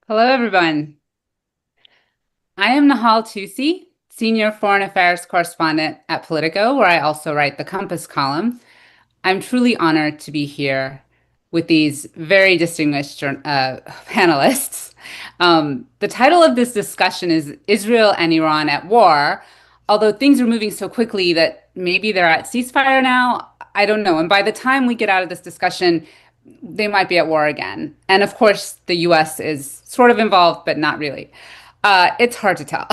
Hello, everyone. I am Nahal Tusi, Senior Foreign Affairs Correspondent at Politico, where I also write the Compass column. I'm truly honored to be here with these very distinguished panelists. The title of this discussion is Israel and Iran at War, although things are moving so quickly that maybe they're at ceasefire now. I don't know. And by the time we get out of this discussion, they might be at war again. And of course, the US is sort of involved, but not really. It's hard to tell.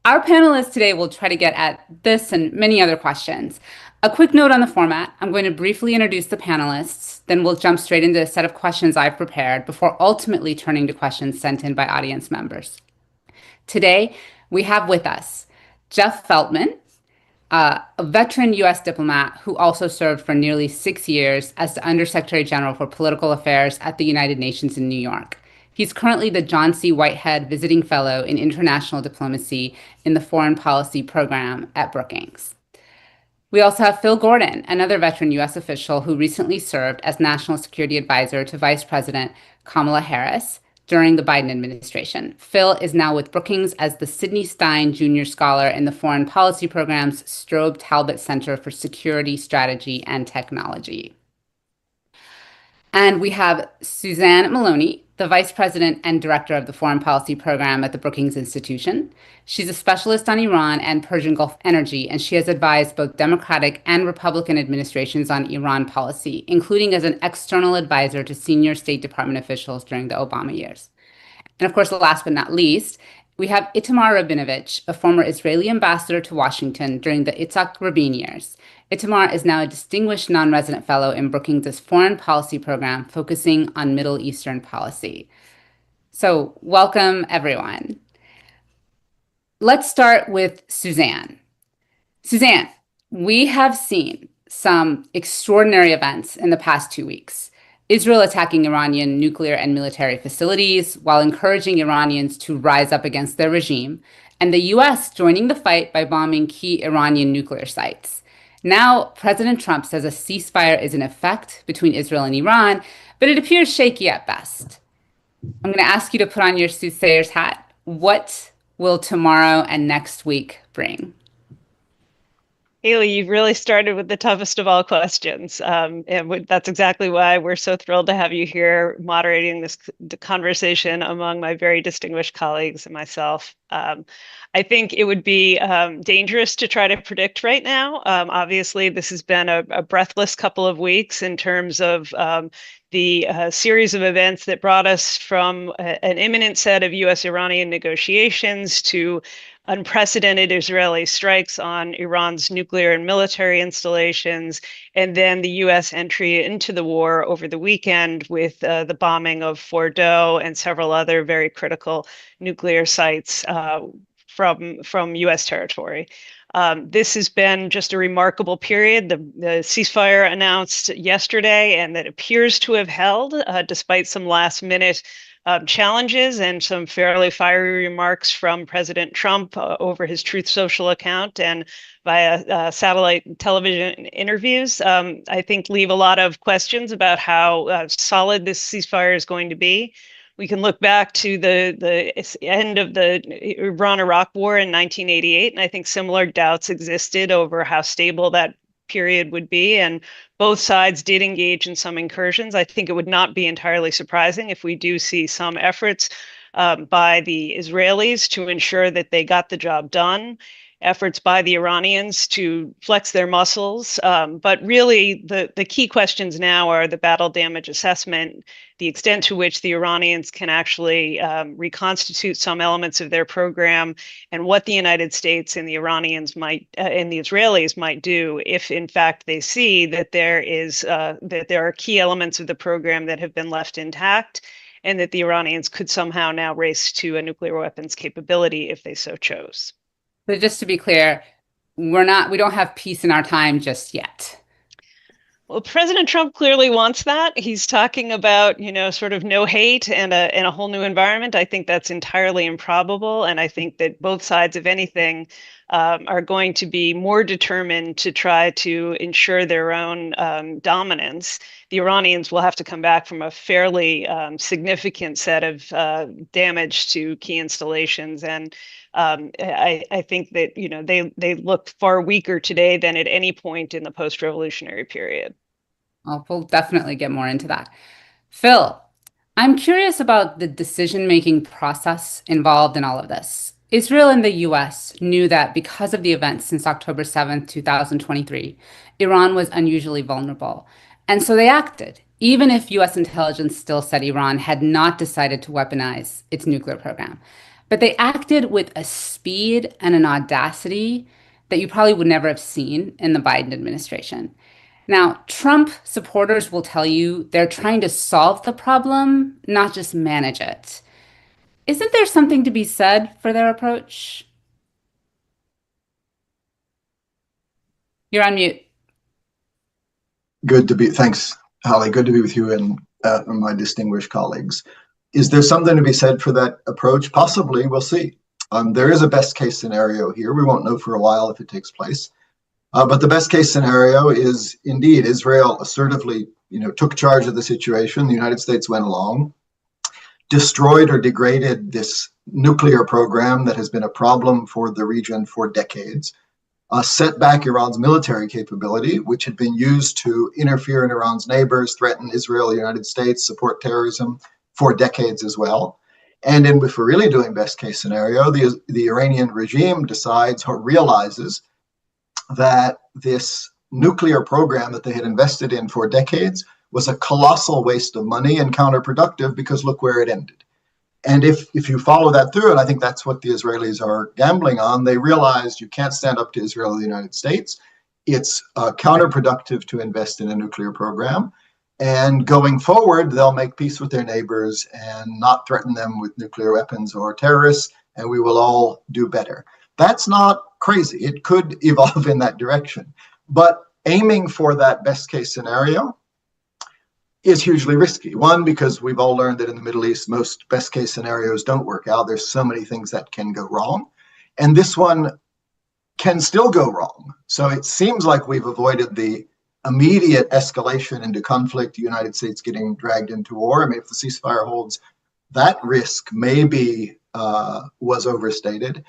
Our panelists today will try to get at this and many other questions. A quick note on the format. I'm going to briefly introduce the panelists, then we'll jump straight into a set of questions I've prepared before ultimately turning to questions sent in by audience members. Today, we have with us Jeff Feltman, a veteran U.S. diplomat who also served for nearly 6 years as the Undersecretary General for Political Affairs at the United Nations in New York. He's currently the John C. Whitehead Visiting Fellow in International Diplomacy in the Foreign Policy Program at Brookings. We also have Phil Gordon, another veteran U.S. official who recently served as National Security Advisor to Vice President Kamala Harris during the Biden administration. Phil is now with Brookings as the Sidney Stein Jr. Scholar in the Foreign Policy Program's Strobe Talbot Center for Security, Strategy, and Technology. And we have Suzanne Maloney, the Vice President and Director of the Foreign Policy Program at the Brookings Institution. She's a specialist on Iran and Persian Gulf energy, and she has advised both Democratic and Republican administrations on Iran policy, including as an external advisor to senior State Department officials during the Obama years. And of course, last but not least, we have Itamar Rabinovich, a former Israeli ambassador to Washington during the Itzhak Rabin years. Itamar is now a distinguished non-resident fellow in Brookings' foreign policy program focusing on Middle Eastern policy. So welcome, everyone. Let's start with Suzanne. Suzanne, we have seen some extraordinary events in the past 2 weeks. Israel attacking Iranian nuclear and military facilities while encouraging Iranians to rise up against their regime, and the US joining the fight by bombing key Iranian nuclear sites. Now, President Trump says a ceasefire is in effect between Israel and Iran, but it appears shaky at best. I'm going to ask you to put on your soothsayer's hat. What will tomorrow and next week bring? Haley, you've really started with the toughest of all questions. And that's exactly why we're so thrilled to have you here moderating this conversation among my very distinguished colleagues and myself. I think it would be dangerous to try to predict right now. Obviously, this has been a breathless couple of weeks in terms of the series of events that brought us from an imminent set of U.S.-Iranian negotiations to unprecedented Israeli strikes on Iran's nuclear and military installations, and then the U.S. entry into the war over the weekend with the bombing of Fordow and several other very critical nuclear sites from U.S. territory. This has been just a remarkable period. The ceasefire announced yesterday, and that appears to have held despite some last-minute challenges and some fairly fiery remarks from President Trump over his Truth Social account and via satellite television interviews, I think leave a lot of questions about how solid this ceasefire is going to be. We can look back to the end of the Iran-Iraq War in 1988, and I think similar doubts existed over how stable that period would be, and both sides did engage in some incursions. I think it would not be entirely surprising if we do see some efforts by the Israelis to ensure that they got the job done, efforts by the Iranians to flex their muscles. But really, the key questions now are the battle damage assessment, the extent to which the Iranians can actually reconstitute some elements of their program, and what the United States and the Iranians might and the Israelis might do if, in fact, they see that there are key elements of the program that have been left intact, and that the Iranians could somehow now race to a nuclear weapons capability if they so chose. So just to be clear, we don't have peace in our time just yet. Well, President Trump clearly wants that. He's talking about, sort of no hate and a whole new environment. I think that's entirely improbable. And I think that both sides, if anything, are going to be more determined to try to ensure their own dominance, the Iranians will have to come back from a fairly significant set of damage to key installations. And I think that they look far weaker today than at any point in the post-revolutionary period. Well, we'll definitely get more into that. Phil, I'm curious about the decision-making process involved in all of this. Israel and the US knew that because of the events since October 7th, 2023, Iran was unusually vulnerable. And so they acted, even if US intelligence still said Iran had not decided to weaponize its nuclear program. But they acted with a speed and an audacity that you probably would never have seen in the Biden administration. Now, Trump supporters will tell you they're trying to solve the problem, not just manage it. Isn't there something to be said for their approach? You're on mute. Thanks, Holly. Good to be with you and my distinguished colleagues. Is there something to be said for that approach? Possibly, we'll see. There is a best case scenario here. We won't know for a while if it takes place. But the best case scenario is indeed Israel assertively, took charge of the situation. The United States went along, destroyed or degraded this nuclear program that has been a problem for the region for decades, set back Iran's military capability, which had been used to interfere in Iran's neighbors, threaten Israel, the United States, support terrorism for decades as well. And if we're really doing best case scenario, the Iranian regime decides or realizes that this nuclear program that they had invested in for decades was a colossal waste of money and counterproductive because look where it ended. And if you follow that through, and I think that's what the Israelis are gambling on, they realized you can't stand up to Israel or the United States. It's counterproductive to invest in a nuclear program. And going forward, they'll make peace with their neighbors and not threaten them with nuclear weapons or terrorists, and we will all do better. That's not crazy. It could evolve in that direction. But aiming for that best case scenario is hugely risky. One, because we've all learned that in the Middle East, most best case scenarios don't work out. There's so many things that can go wrong. And this one can still go wrong. So it seems like we've avoided the immediate escalation into conflict, the United States getting dragged into war. I mean, if the ceasefire holds, that risk maybe was overstated.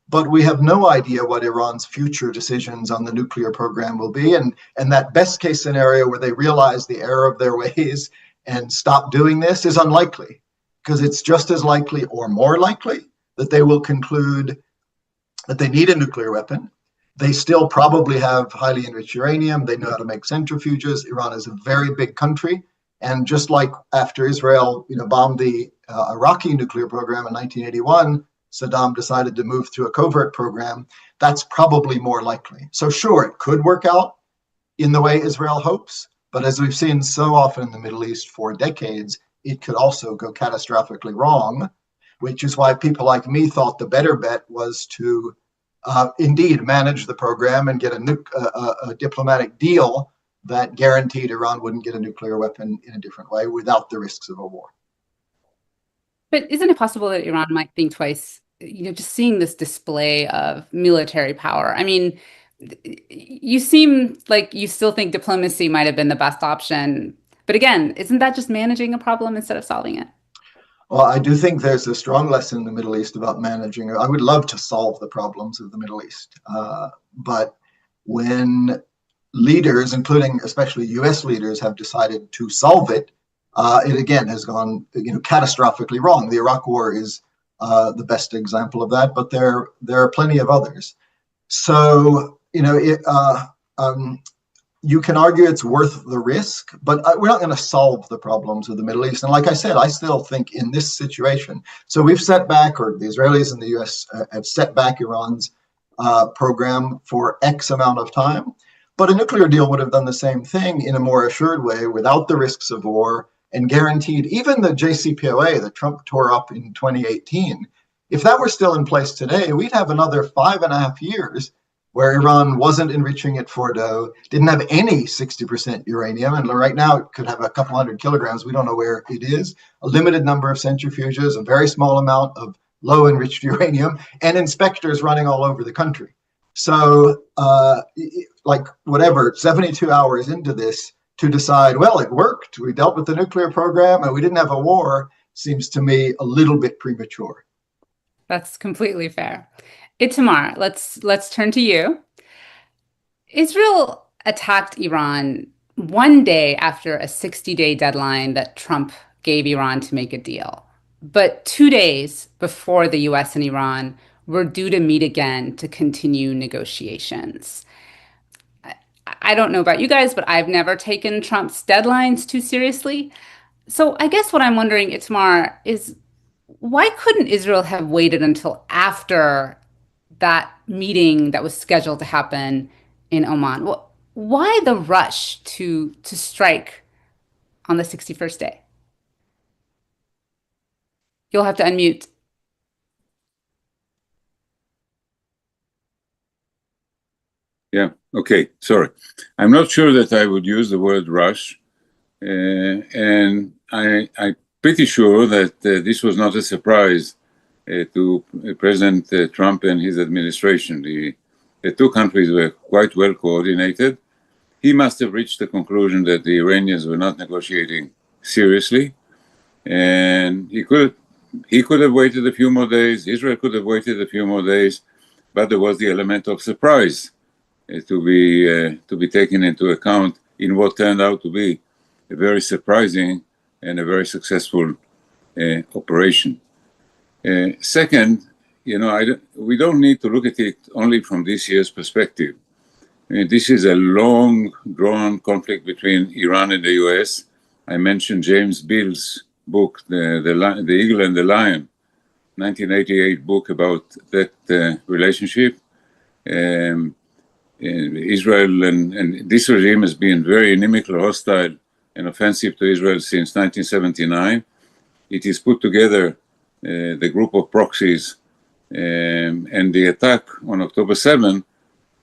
But we have no idea what Iran's future decisions on the nuclear program will be. And that best case scenario where they realize the error of their ways and stop doing this is unlikely, because it's just as likely or more likely that they will conclude that they need a nuclear weapon. They still probably have highly enriched uranium. They know how to make centrifuges. Iran is a very big country. And just like after Israel, bombed the Iraqi nuclear program in 1981, Saddam decided to move to a covert program. That's probably more likely. So sure, it could work out in the way Israel hopes. But as we've seen so often in the Middle East for decades, it could also go catastrophically wrong, which is why people like me thought the better bet was to indeed manage the program and get a diplomatic deal that guaranteed Iran wouldn't get a nuclear weapon in a different way without the risks of a war. But isn't it possible that Iran might think twice, just seeing this display of military power? I mean, you seem like you still think diplomacy might have been the best option. But again, isn't that just managing a problem instead of solving it? Well, I do think there's a strong lesson in the Middle East about managing. I would love to solve the problems of the Middle East. But when leaders, including especially US leaders, have decided to solve it, it again has gone catastrophically wrong. The Iraq War is the best example of that, but there are plenty of others. So you can argue it's worth the risk, but we're not going to solve the problems of the Middle East. And like I said, I still think in this situation, so we've set back, or the Israelis and the US have set back Iran's program for X amount of time. But a nuclear deal would have done the same thing in a more assured way without the risks of war and guaranteed even the JCPOA that Trump tore up in 2018. If that were still in place today, we'd have another 5.5 years where Iran wasn't enriching at Fordo, didn't have any 60% uranium, and right now it could have a couple hundred kilograms. We don't know where it is. A limited number of centrifuges, a very small amount of low enriched uranium, and inspectors running all over the country. So, like, whatever, 72 hours into this to decide, well, it worked. We dealt with the nuclear program and we didn't have a war seems to me a little bit premature. That's completely fair. Itamar, let's turn to you. Israel attacked Iran one day after a 60-day deadline that Trump gave Iran to make a deal. But 2 days before the US and Iran were due to meet again to continue negotiations. I don't know about you guys, but I've never taken Trump's deadlines too seriously. So I guess what I'm wondering, Itamar, is why couldn't Israel have waited until after that meeting that was scheduled to happen in Oman? Why the rush to strike on the 61st day? You'll have to unmute. Yeah, okay, sorry. I'm not sure that I would use the word rush. And I'm pretty sure that this was not a surprise to President Trump and his administration. The two countries were quite well coordinated. He must have reached the conclusion that the Iranians were not negotiating seriously, and he could have waited a few more days. Israel could have waited a few more days, but there was the element of surprise to be taken into account in what turned out to be a very surprising and a very successful operation. Second, we don't need to look at it only from this year's perspective. I mean, this is a long, drawn conflict between Iran and the US. I mentioned James Bill's book, The Eagle and the Lion, 1988 book about that relationship. Israel and this regime has been very inimical, hostile, and offensive to Israel since 1979. It is put together the group of proxies, and the attack on October 7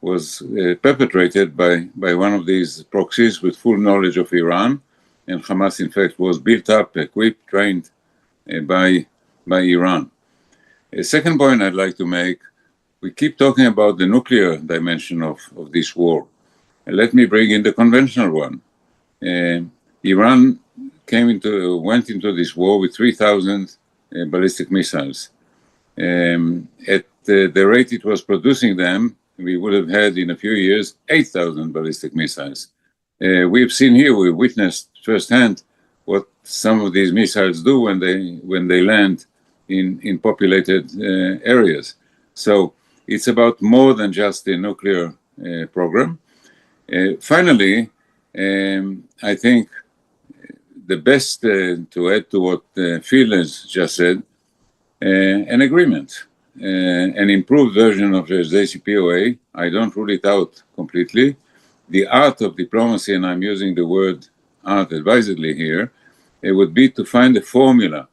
was perpetrated by one of these proxies with full knowledge of Iran, and Hamas, in fact, was built up, equipped, trained by Iran. A second point I'd like to make, we keep talking about the nuclear dimension of this war. Let me bring in the conventional one. Iran went into this war with 3,000 ballistic missiles. At the rate it was producing them, we would have had in a few years 8,000 ballistic missiles. We've seen here, we witnessed firsthand what some of these missiles do when they land in populated areas. So it's about more than just the nuclear program. Finally, I think the best to add to what Phil has just said, an agreement, an improved version of the JCPOA. I don't rule it out completely. The art of diplomacy, and I'm using the word art advisedly here, it would be to find a formula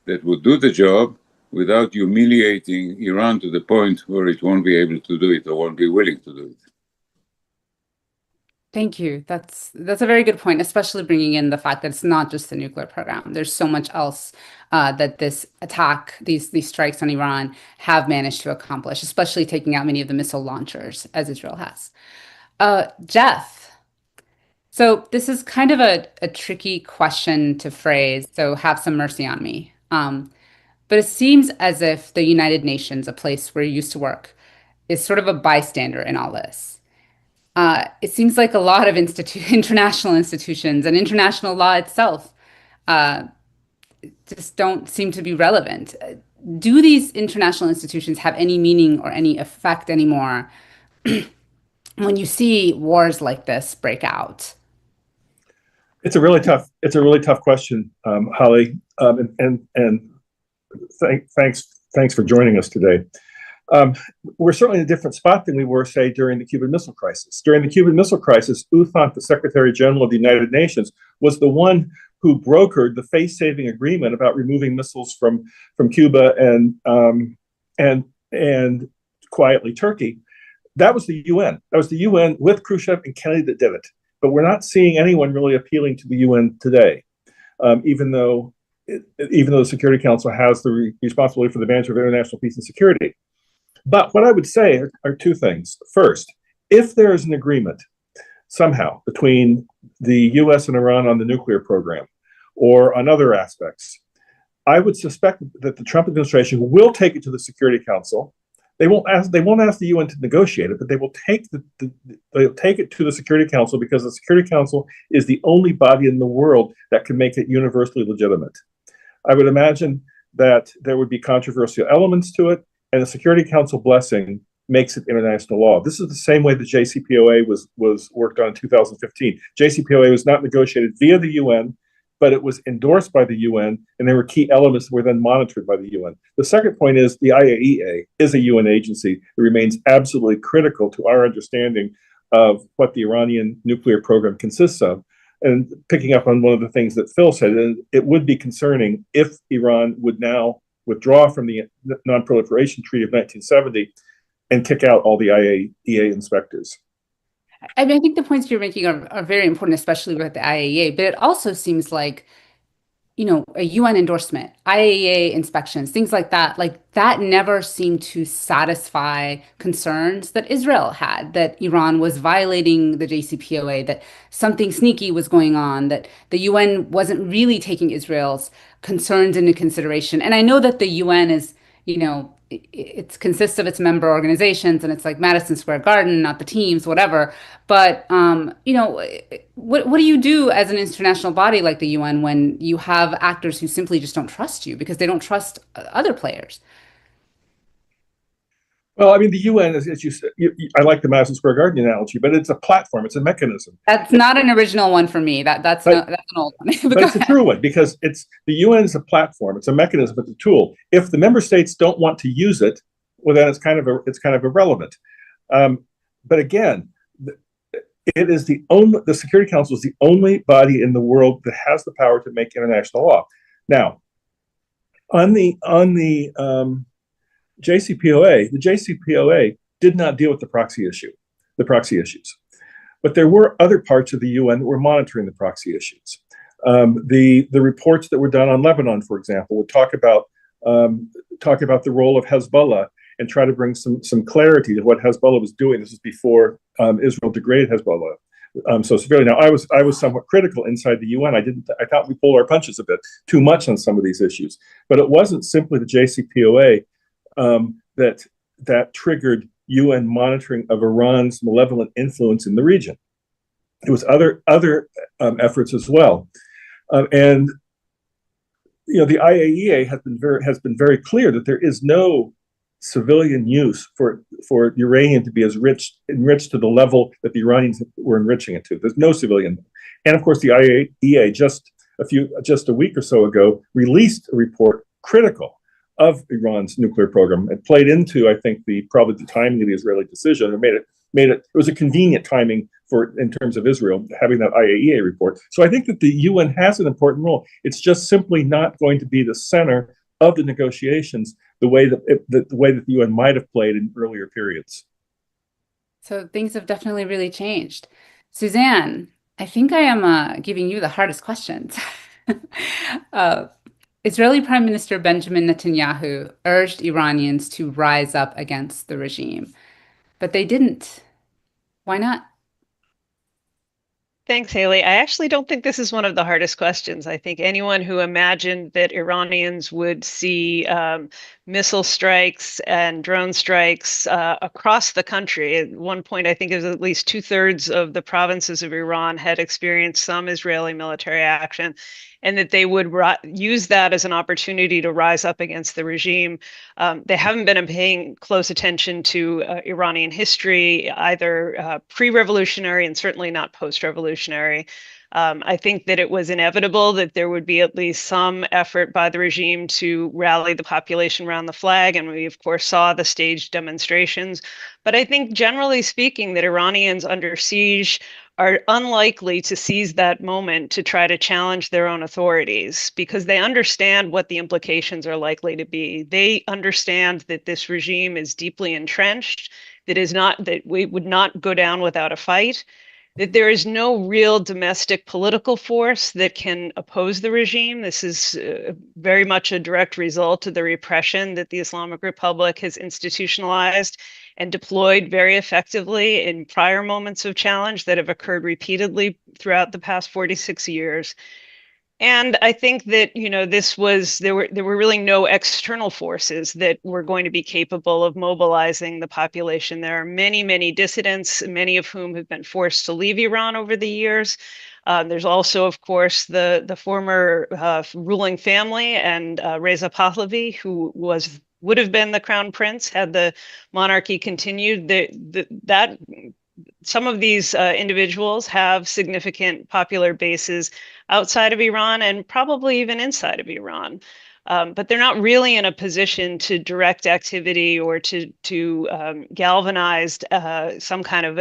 that would do the job without humiliating Iran to the point where it won't be able to do it or won't be willing to do it. Thank you. That's a very good point, especially bringing in the fact that it's not just the nuclear program. There's so much else that this attack, these strikes on Iran have managed to accomplish, especially taking out many of the missile launchers, as Israel has. Jeff, so this is kind of a tricky question to phrase, so have some mercy on me. But it seems as if the United Nations, a place where you used to work, is sort of a bystander in all this. It seems like a lot of international institutions and international law itself just don't seem to be relevant. Do these international institutions have any meaning or any effect anymore when you see wars like this break out? It's a really tough question, Holly, and thanks for joining us today. We're certainly in a different spot than we were, say, during the Cuban Missile Crisis. During the Cuban Missile Crisis, U Thant, the Secretary General of the United Nations, was the one who brokered the face-saving agreement about removing missiles from Cuba and quietly Turkey. That was the UN. That was the UN with Khrushchev and Kennedy that did it. But we're not seeing anyone really appealing to the UN today, even though the Security Council has the responsibility for the management of international peace and security. But what I would say are two things. First, if there is an agreement somehow between the US and Iran on the nuclear program or on other aspects, I would suspect that the Trump administration will take it to the Security Council. They won't ask the UN to negotiate it, but they will they'll take it to the Security Council, because the Security Council is the only body in the world that can make it universally legitimate. I would imagine that there would be controversial elements to it, and the Security Council blessing makes it international law. This is the same way the JCPOA was worked on in 2015. JCPOA was not negotiated via the UN, but it was endorsed by the UN, and there were key elements that were then monitored by the UN. The second point is the IAEA is a UN agency that remains absolutely critical to our understanding of what the Iranian nuclear program consists of. And picking up on one of the things that Phil said, it would be concerning if Iran would now withdraw from the Non-Proliferation Treaty of 1970 and kick out all the IAEA inspectors. I mean, I think the points you're making are very important, especially with the IAEA, but it also seems like, a UN endorsement, IAEA inspections, things like that never seemed to satisfy concerns that Israel had, that Iran was violating the JCPOA, that something sneaky was going on, that the UN wasn't really taking Israel's concerns into consideration. And I know that the UN is, it consists of its member organizations, and it's like Madison Square Garden, not the teams, whatever. But what do you do as an international body like the UN when you have actors who simply just don't trust you because they don't trust other players? Well, I mean, the UN, as you said, I like the Madison Square Garden analogy, but it's a platform, it's a mechanism. That's not an original one for me. That's an old one. But it's a true one, because the UN is a platform, it's a mechanism, it's a tool. If the member states don't want to use it, well, then it's kind of irrelevant. But again, it is the Security Council is the only body in the world that has the power to make international law. Now, on the JCPOA, the JCPOA did not deal with the proxy issues. But there were other parts of the UN that were monitoring the proxy issues. The reports that were done on Lebanon, for example, would talk about the role of Hezbollah and try to bring some clarity to what Hezbollah was doing. This is before Israel degraded Hezbollah so severely. Now, I was somewhat critical inside the UN. I thought we pulled our punches a bit too much on some of these issues. But it wasn't simply the JCPOA that triggered UN monitoring of Iran's malevolent influence in the region. It was other efforts as well, and the IAEA has been very clear that there is no civilian use for uranium to be enriched to the level that the Iranians were enriching it to. There's no civilian, and of course the IAEA just a week or so ago released a report critical of Iran's nuclear program. It played into, I think, probably the timing of the Israeli decision. It was a convenient timing in terms of Israel having that IAEA report. So I think that the UN has an important role. It's just simply not going to be the center of the negotiations the way that the UN might have played in earlier periods. So things have definitely really changed. Suzanne, I think I am giving you the hardest questions. Israeli Prime Minister Benjamin Netanyahu urged Iranians to rise up against the regime, but they didn't. Why not? Thanks, Haley. I actually don't think this is one of the hardest questions. I think anyone who imagined that Iranians would see missile strikes and drone strikes across the country. At one point, I think it was at least 2/3 of the provinces of Iran had experienced some Israeli military action, and that they would use that as an opportunity to rise up against the regime. They haven't been paying close attention to Iranian history, either pre-revolutionary and certainly not post-revolutionary. I think that it was inevitable that there would be at least some effort by the regime to rally the population around the flag, and we, of course, saw the staged demonstrations. But I think, generally speaking, that Iranians under siege are unlikely to seize that moment to try to challenge their own authorities, because they understand what the implications are likely to be. They understand that this regime is deeply entrenched, that we would not go down without a fight, that there is no real domestic political force that can oppose the regime. This is very much a direct result of the repression that the Islamic Republic has institutionalized and deployed very effectively in prior moments of challenge that have occurred repeatedly throughout the past 46 years. And I think that, there were really no external forces that were going to be capable of mobilizing the population. There are many, many dissidents, many of whom have been forced to leave Iran over the years. There's also, of course, the former ruling family and Reza Pahlavi, who would have been the crown prince had the monarchy continued. That some of these individuals have significant popular bases outside of Iran and probably even inside of Iran. But they're not really in a position to direct activity or to galvanize some kind of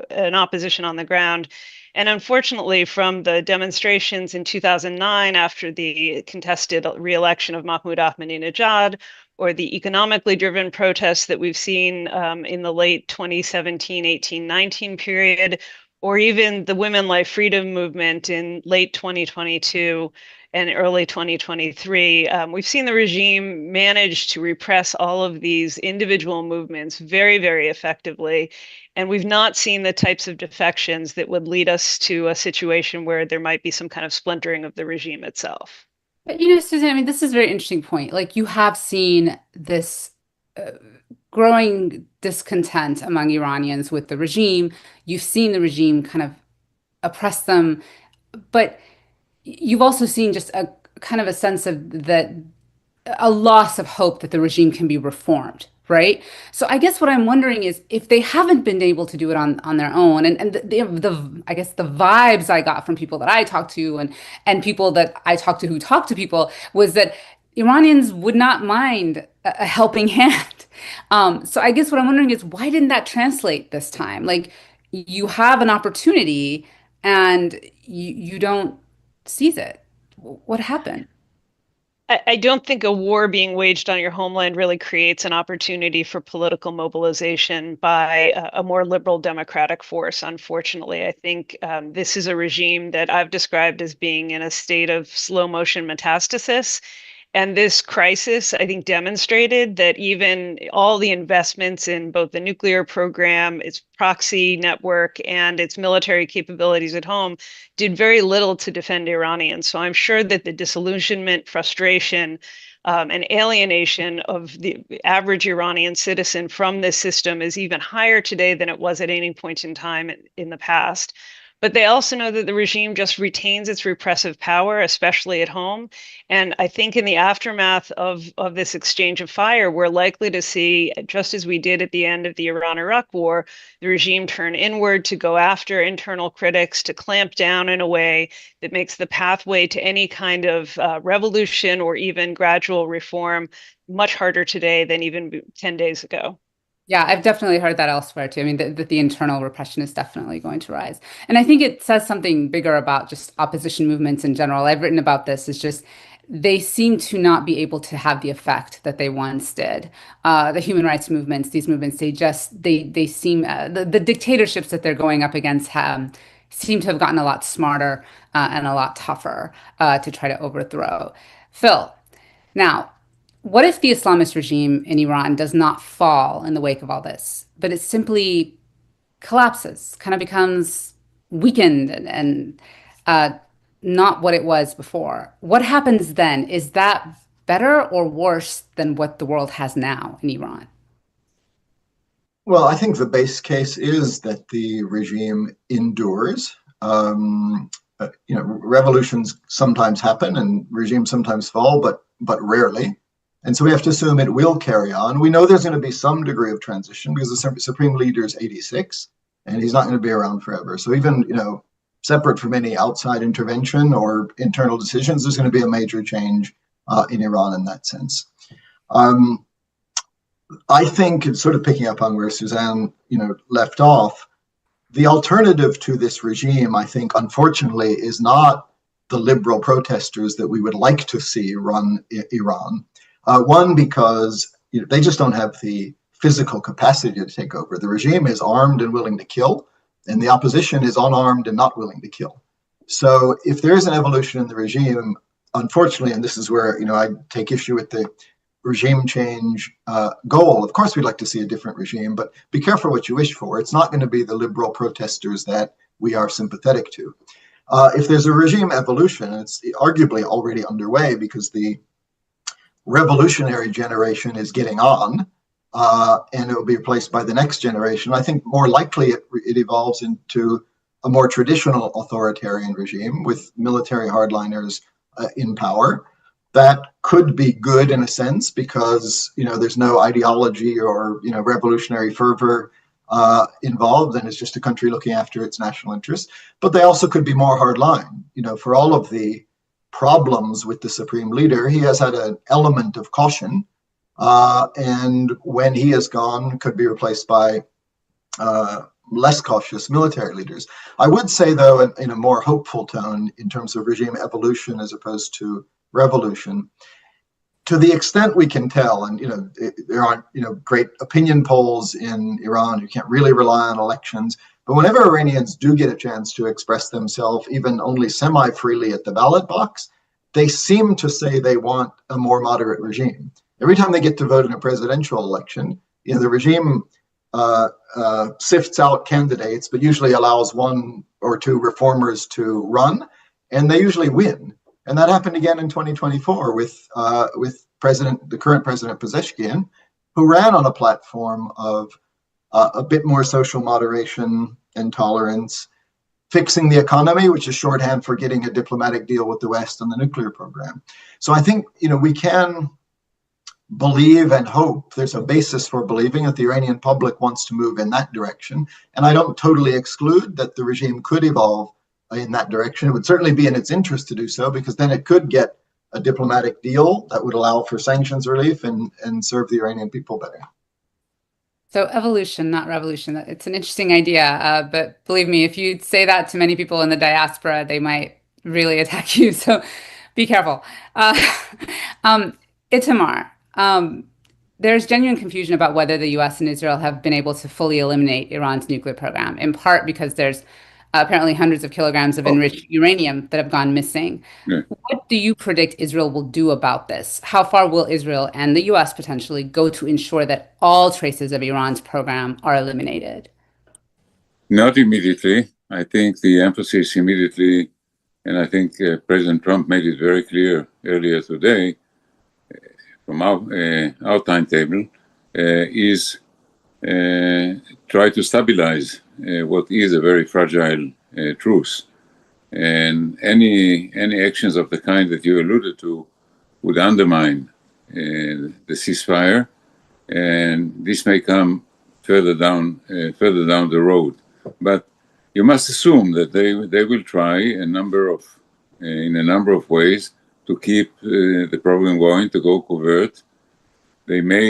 an opposition on the ground. And unfortunately, from the demonstrations in 2009 after the contested re-election of Mahmoud Ahmadinejad, or the economically driven protests that we've seen in the late 2017, 18, 19 period, or even the Women Life Freedom movement in late 2022 and early 2023, we've seen the regime manage to repress all of these individual movements very, very effectively. And we've not seen the types of defections that would lead us to a situation where there might be some kind of splintering of the regime itself. But, Susan, I mean, this is a very interesting point. Like, you have seen this growing discontent among Iranians with the regime. You've seen the regime kind of oppress them, but you've also seen just a kind of a sense of a loss of hope that the regime can be reformed, right? So I guess what I'm wondering is if they haven't been able to do it on their own, and I guess the vibes I got from people that I talked to and people that I talked to who talked to people was that Iranians would not mind a helping hand. So I guess what I'm wondering is why didn't that translate this time? Like, you have an opportunity and you don't seize it. What happened? I don't think a war being waged on your homeland really creates an opportunity for political mobilization by a more liberal democratic force, unfortunately. I think this is a regime that I've described as being in a state of slow motion metastasis. And this crisis, I think, demonstrated that even all the investments in both the nuclear program, its proxy network, and its military capabilities at home did very little to defend Iranians. So I'm sure that the disillusionment, frustration, and alienation of the average Iranian citizen from this system is even higher today than it was at any point in time in the past. But they also know that the regime just retains its repressive power, especially at home. And I think in the aftermath of this exchange of fire, we're likely to see, just as we did at the end of the Iran-Iraq war, the regime turn inward to go after internal critics, to clamp down in a way that makes the pathway to any kind of revolution or even gradual reform much harder today than even 10 days ago. Yeah, I've definitely heard that elsewhere too. I mean, that the internal repression is definitely going to rise. And I think it says something bigger about just opposition movements in general. I've written about this. It's just they seem to not be able to have the effect that they once did. The human rights movements, these movements, they seem the dictatorships that they're going up against seem to have gotten a lot smarter and a lot tougher to try to overthrow. Phil, now, what if the Islamist regime in Iran does not fall in the wake of all this, but it simply collapses, kind of becomes weakened and not what it was before? What happens then? Is that better or worse than what the world has now in Iran? Well, I think the base case is that the regime endures. Revolutions sometimes happen and regimes sometimes fall, but rarely. And so we have to assume it will carry on. We know there's going to be some degree of transition because the supreme leader is 86 and he's not going to be around forever. So even, separate from any outside intervention or internal decisions, there's going to be a major change in Iran in that sense. I think it's sort of picking up on where Suzanne, left off. The alternative to this regime, I think, unfortunately, is not the liberal protesters that we would like to see run Iran. One, because they just don't have the physical capacity to take over. The regime is armed and willing to kill. and the opposition is unarmed and not willing to kill. So if there is an evolution in the regime, unfortunately, and this is where I take issue with the regime change goal. Of course, we'd like to see a different regime, but be careful what you wish for. It's not going to be the liberal protesters that we are sympathetic to. If there's a regime evolution, it's arguably already underway because the revolutionary generation is getting on, and it will be replaced by the next generation. I think more likely it evolves into a more traditional authoritarian regime with military hardliners in power. That could be good in a sense because there's no ideology or revolutionary fervor involved, and it's just a country looking after its national interests. But they also could be more hardline. For all of the problems with the supreme leader, he has had an element of caution, and when he is gone, could be replaced by less cautious military leaders. I would say, though, in a more hopeful tone in terms of regime evolution as opposed to revolution, to the extent we can tell, and there aren't great opinion polls in Iran. You can't really rely on elections, but whenever Iranians do get a chance to express themselves, even only semi-freely at the ballot box, they seem to say they want a more moderate regime. Every time they get to vote in a presidential election, the regime sifts out candidates, but usually allows one or two reformers to run, and they usually win. And that happened again in 2024 with the current president Pezeshkian, who ran on a platform of a bit more social moderation and tolerance, fixing the economy, which is shorthand for getting a diplomatic deal with the West on the nuclear program. So I think we can believe and hope, there's a basis for believing that the Iranian public wants to move in that direction. And I don't totally exclude that the regime could evolve in that direction. It would certainly be in its interest to do so, because then it could get a diplomatic deal that would allow for sanctions relief and serve the Iranian people better. So evolution, not revolution. It's an interesting idea, but believe me, if you say that to many people in the diaspora, they might really attack you. So be careful. Itamar, there's genuine confusion about whether the US and Israel have been able to fully eliminate Iran's nuclear program, in part because there's apparently hundreds of kilograms of enriched uranium that have gone missing. Yeah. What do you predict Israel will do about this? How far will Israel and the US potentially go to ensure that all traces of Iran's program are eliminated? Not immediately. I think the emphasis immediately, and I think President Trump made it very clear earlier today from our timetable, is try to stabilize what is a very fragile truce. And any actions of the kind that you alluded to would undermine the ceasefire, and this may come further down the road. But you must assume that they will try in a number of ways to keep the program going, to go covert. They may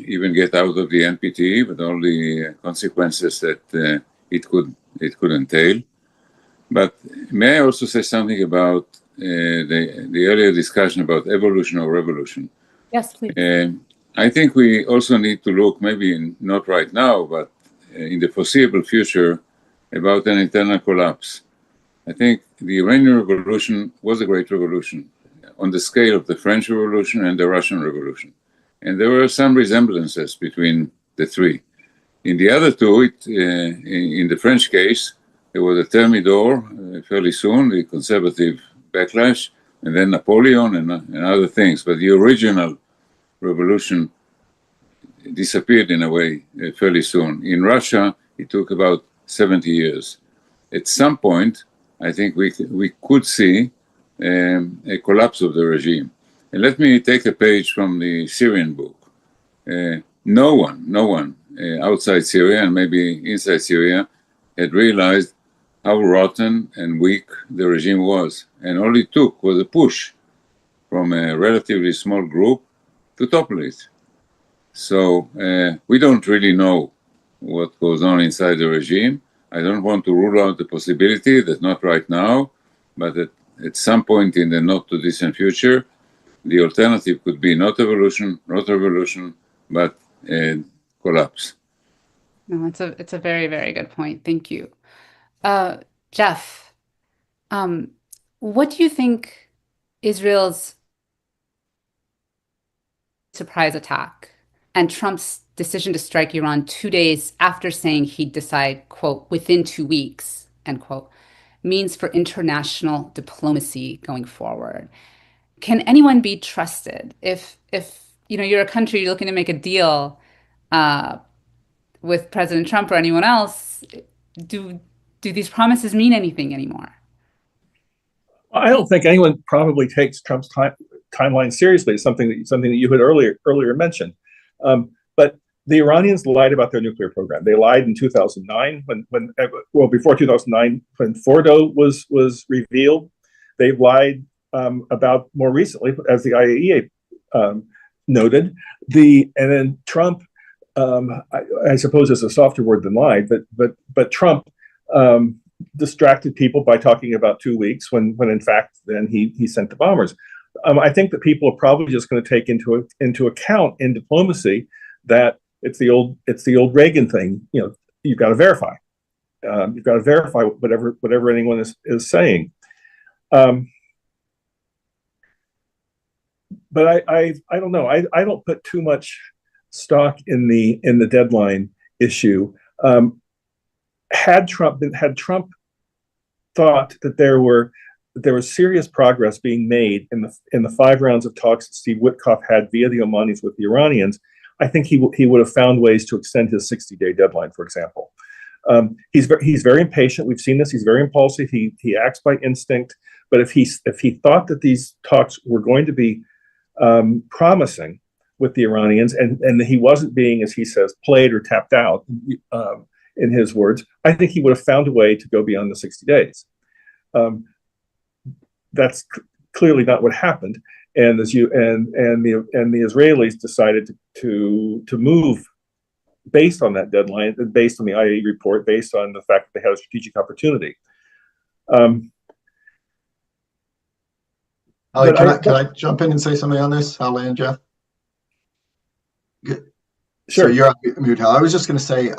even get out of the NPT with all the consequences that it could entail. But may I also say something about the earlier discussion about evolution or revolution? Yes, please. I think we also need to look, maybe not right now, but in the foreseeable future, about an internal collapse. I think the Iranian Revolution was a great revolution on the scale of the French Revolution and the Russian Revolution. And there were some resemblances between the three. In the other two, in the French case, there was a Thermidor fairly soon, the conservative backlash, and then Napoleon and other things. But the original revolution disappeared in a way fairly soon. In Russia, it took about 70 years. At some point, I think we could see a collapse of the regime. And let me take a page from the Syrian book. No one outside Syria and maybe inside Syria had realized how rotten and weak the regime was. And all it took was a push from a relatively small group to topple it. So we don't really know what goes on inside the regime. I don't want to rule out the possibility that not right now, but at some point in the not too distant future, the alternative could be not revolution, but collapse. No, it's a very, very good point. Thank you. Jeff, what do you think Israel's surprise attack and Trump's decision to strike Iran 2 days after saying he'd decide, quote, within 2 weeks, end quote, means for international diplomacy going forward? Can anyone be trusted if you're a country, you're looking to make a deal uh, with President Trump or anyone else? Do do these promises mean anything anymore? I don't think anyone probably takes Trump's timeline seriously. It's something that you had earlier mentioned. But the Iranians lied about their nuclear program. They lied in 2009 before 2009 when Fordo was revealed. They've lied about more recently, as the IAEA noted. And then Trump, I suppose is a softer word than lied, but Trump distracted people by talking about 2 weeks when in fact then he sent the bombers. I think that people are probably just going to take into account in diplomacy that it's the old Reagan thing. You've got to verify. You've got to verify whatever anyone is saying. But I don't know. I don't put too much stock in the deadline issue. Had Trump thought that there was serious progress being made in the 5 rounds of talks that Steve Witkoff had via the Omanis with the Iranians, I think he would have found ways to extend his 60-day deadline, for example. He's very impatient. We've seen this. He's very impulsive. He acts by instinct. But if he thought that these talks were going to be promising with the Iranians, and he wasn't being, as he says, played or tapped out, in his words, I think he would have found a way to go beyond the 60 days. That's clearly not what happened, and the Israelis decided to move based on that deadline, based on the IAEA report, based on the fact that they had a strategic opportunity. Ali, can I jump in and say something on this, Ali and Jeff? Good. Sure. So you're on mute, Hal. I was just going to say,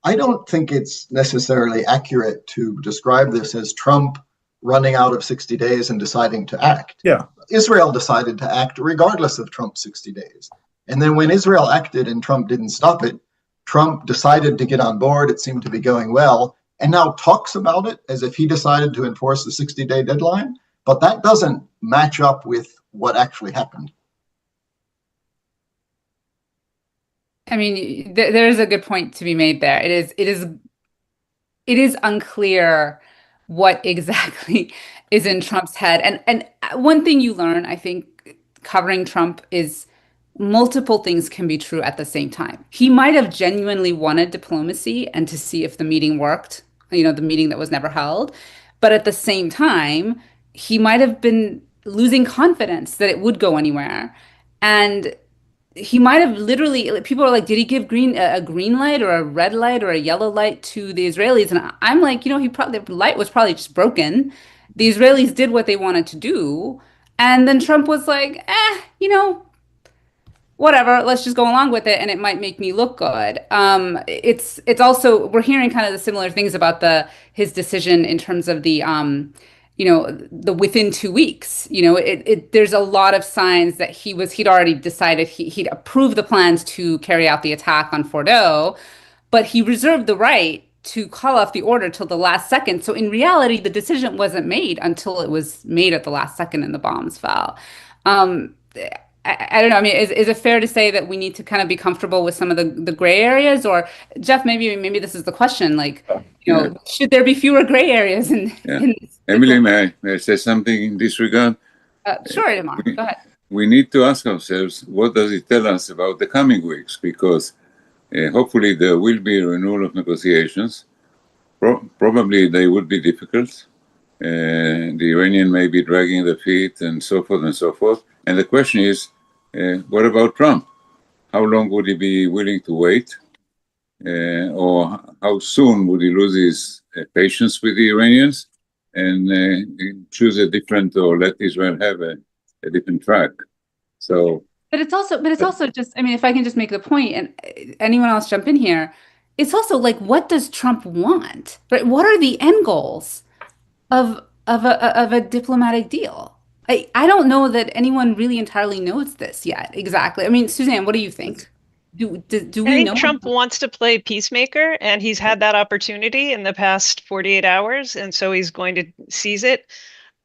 I don't think it's necessarily accurate to describe this as Trump running out of 60 days and deciding to act. Yeah. Israel decided to act regardless of Trump's 60 days. And then when Israel acted and Trump didn't stop it, Trump decided to get on board. It seemed to be going well, and now talks about it as if he decided to enforce the 60-day deadline. But that doesn't match up with what actually happened. I mean, there is a good point to be made there. It is unclear what exactly is in Trump's head. And one thing you learn, I think, covering Trump is multiple things can be true at the same time. He might have genuinely wanted diplomacy and to see if the meeting worked, the meeting that was never held. But at the same time, he might have been losing confidence that it would go anywhere. And he might have literally, people are like, did he give a green light or a red light or a yellow light to the Israelis? And I'm like, the light was probably just broken. The Israelis did what they wanted to do. And then Trump was like, whatever, let's just go along with it, and it might make me look good. It's also, we're hearing kind of the similar things about his decision in terms of the within 2 weeks. There's a lot of signs that he'd already decided he'd approved the plans to carry out the attack on Fordo, but he reserved the right to call off the order till the last second. So in reality, the decision wasn't made until it was made at the last second and the bombs fell. I don't know. I mean, is it fair to say that we need to kind of be comfortable with some of the gray areas? Or Jeff, maybe this is the question. Like, should there be fewer gray areas? Emily, may I say something in this regard? Sure, Amar. Go ahead. We need to ask ourselves, what does it tell us about the coming weeks? Because hopefully there will be a renewal of negotiations. Probably they would be difficult. The Iranian may be dragging their feet and so forth and so forth. And the question is, what about Trump? How long would he be willing to wait? Or how soon would he lose his patience with the Iranians and choose a different, or let Israel have a different track? So, but it's also just, I mean, if I can just make the point, and anyone else jump in here, it's also like, what does Trump want? Right? What are the end goals of a diplomatic deal? I don't know that anyone really entirely knows this yet. Exactly. I mean, Suzanne, what do you think? Do I we think know? Trump wants to play peacemaker, and he's had that opportunity in the past 48 hours, and so he's going to seize it.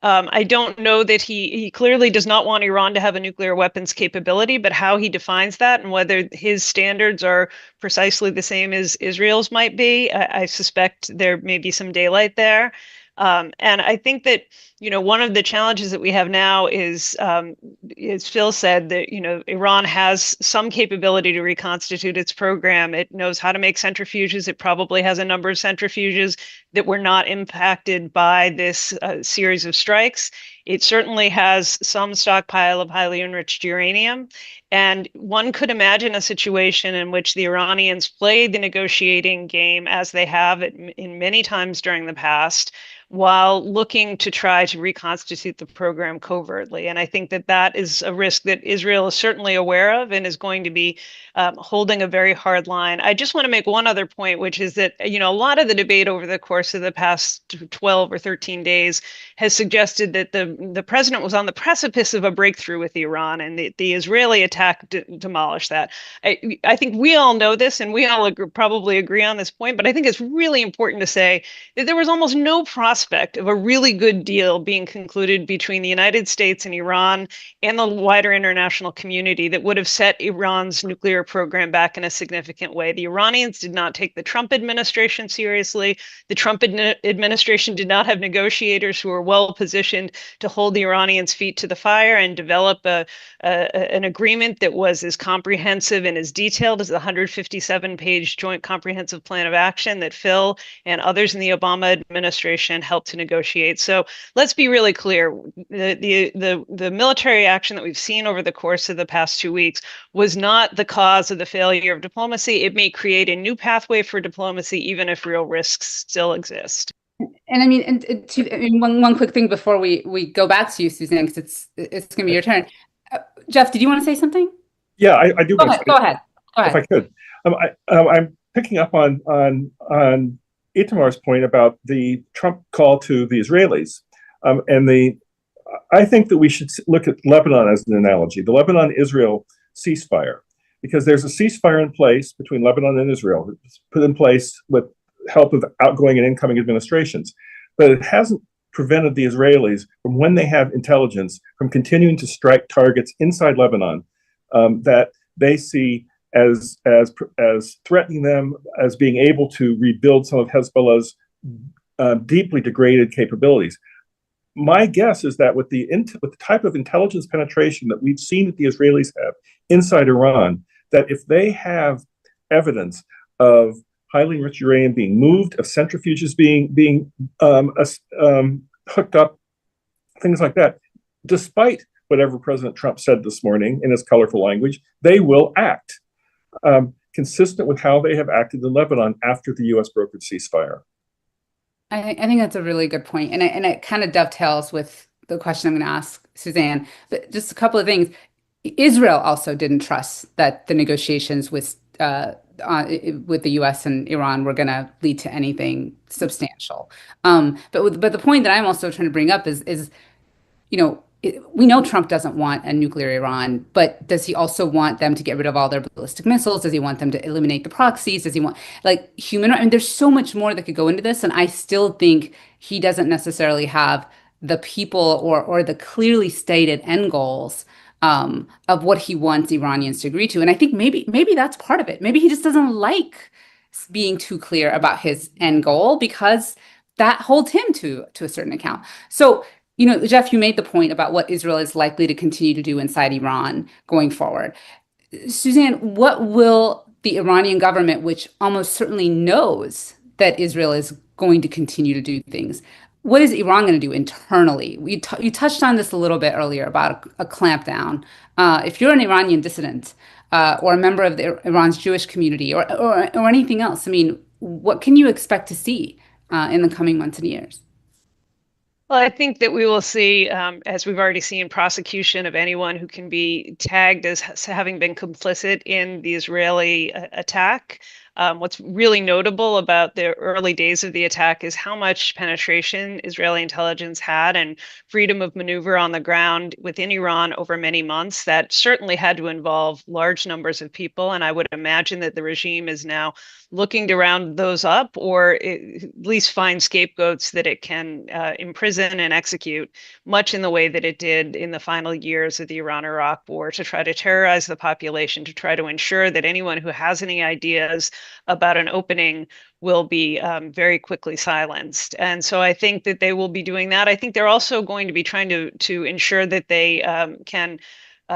I don't know that he clearly does not want Iran to have a nuclear weapons capability, but how he defines that and whether his standards are precisely the same as Israel's might be, I suspect there may be some daylight there. And I think that, one of the challenges that we have now is, as Phil said, that, Iran has some capability to reconstitute its program. It knows how to make centrifuges. It probably has a number of centrifuges that were not impacted by this series of strikes. It certainly has some stockpile of highly enriched uranium. And one could imagine a situation in which the Iranians played the negotiating game as they have in many times during the past, while looking to try to reconstitute the program covertly. And I think that that is a risk that Israel is certainly aware of and is going to be holding a very hard line. I just want to make one other point, which is that, a lot of the debate over the course of the past 12 or 13 days has suggested that the president was on the precipice of a breakthrough with Iran, and the Israeli attack demolished that. I think we all know this, and we all probably agree on this point, but I think it's really important to say that there was almost no prospect of a really good deal being concluded between the United States and Iran and the wider international community that would have set Iran's nuclear program back in a significant way. The Iranians did not take the Trump administration seriously. The Trump administration did not have negotiators who were well positioned to hold the Iranians' feet to the fire and develop an agreement that was as comprehensive and as detailed as the 157-page Joint Comprehensive Plan of Action that Phil and others in the Obama administration helped to negotiate. So let's be really clear. The military action that we've seen over the course of the past 2 weeks was not the cause of the failure of diplomacy. It may create a new pathway for diplomacy, even if real risks still exist. And I mean, and one quick thing before we go back to you, Suzanne, because it's going to be your turn. Jeff, did you want to say something? Yeah, I do. Go ahead. If I could, I'm picking up on Itamar's point about the Trump call to the Israelis, I think that we should look at Lebanon as an analogy, the Lebanon-Israel ceasefire, because there's a ceasefire in place between Lebanon and Israel, it's put in place with help of outgoing and incoming administrations, but it hasn't prevented the Israelis from, when they have intelligence, from continuing to strike targets inside Lebanon that they see as threatening them, as being able to rebuild some of Hezbollah's deeply degraded capabilities. My guess is that with the type of intelligence penetration that we've seen that the Israelis have inside Iran, that if they have evidence of highly enriched uranium being moved, of centrifuges being hooked up, things like that, despite whatever President Trump said this morning in his colorful language, they will act consistent with how they have acted in Lebanon after the U.S. brokered ceasefire. I think that's a really good point, and it kind of dovetails with the question I'm going to ask Suzanne. But just a couple of things. Israel also didn't trust that the negotiations with the U.S. and Iran were going to lead to anything substantial. But the point that I'm also trying to bring up is we know Trump doesn't want a nuclear Iran, but does he also want them to get rid of all their ballistic missiles? Does he want them to eliminate the proxies? Does he want human rights? I mean, there's so much more that could go into this, and I still think he doesn't necessarily have the people or the clearly stated end goals of what he wants Iranians to agree to. And I think maybe that's part of it. Maybe he just doesn't like being too clear about his end goal because that holds him to a certain account. So, Jeff, you made the point about what Israel is likely to continue to do inside Iran going forward. Suzanne, what will the Iranian government, which almost certainly knows that Israel is going to continue to do things, what is Iran going to do internally? You touched on this a little bit earlier about a clampdown. If you're an Iranian dissident or a member of Iran's Jewish community or anything else, I mean, what can you expect to see in the coming months and years? Well, I think that we will see, as we've already seen, prosecution of anyone who can be tagged as having been complicit in the Israeli attack. What's really notable about the early days of the attack is how much penetration Israeli intelligence had and freedom of maneuver on the ground within Iran over many months. That certainly had to involve large numbers of people, and I would imagine that the regime is now looking to round those up, or at least find scapegoats that it can imprison and execute, much in the way that it did in the final years of the Iran-Iraq war, to try to terrorize the population, to try to ensure that anyone who has any ideas about an opening will be very quickly silenced. And so I think that they will be doing that. I think they're also going to be trying to ensure that they can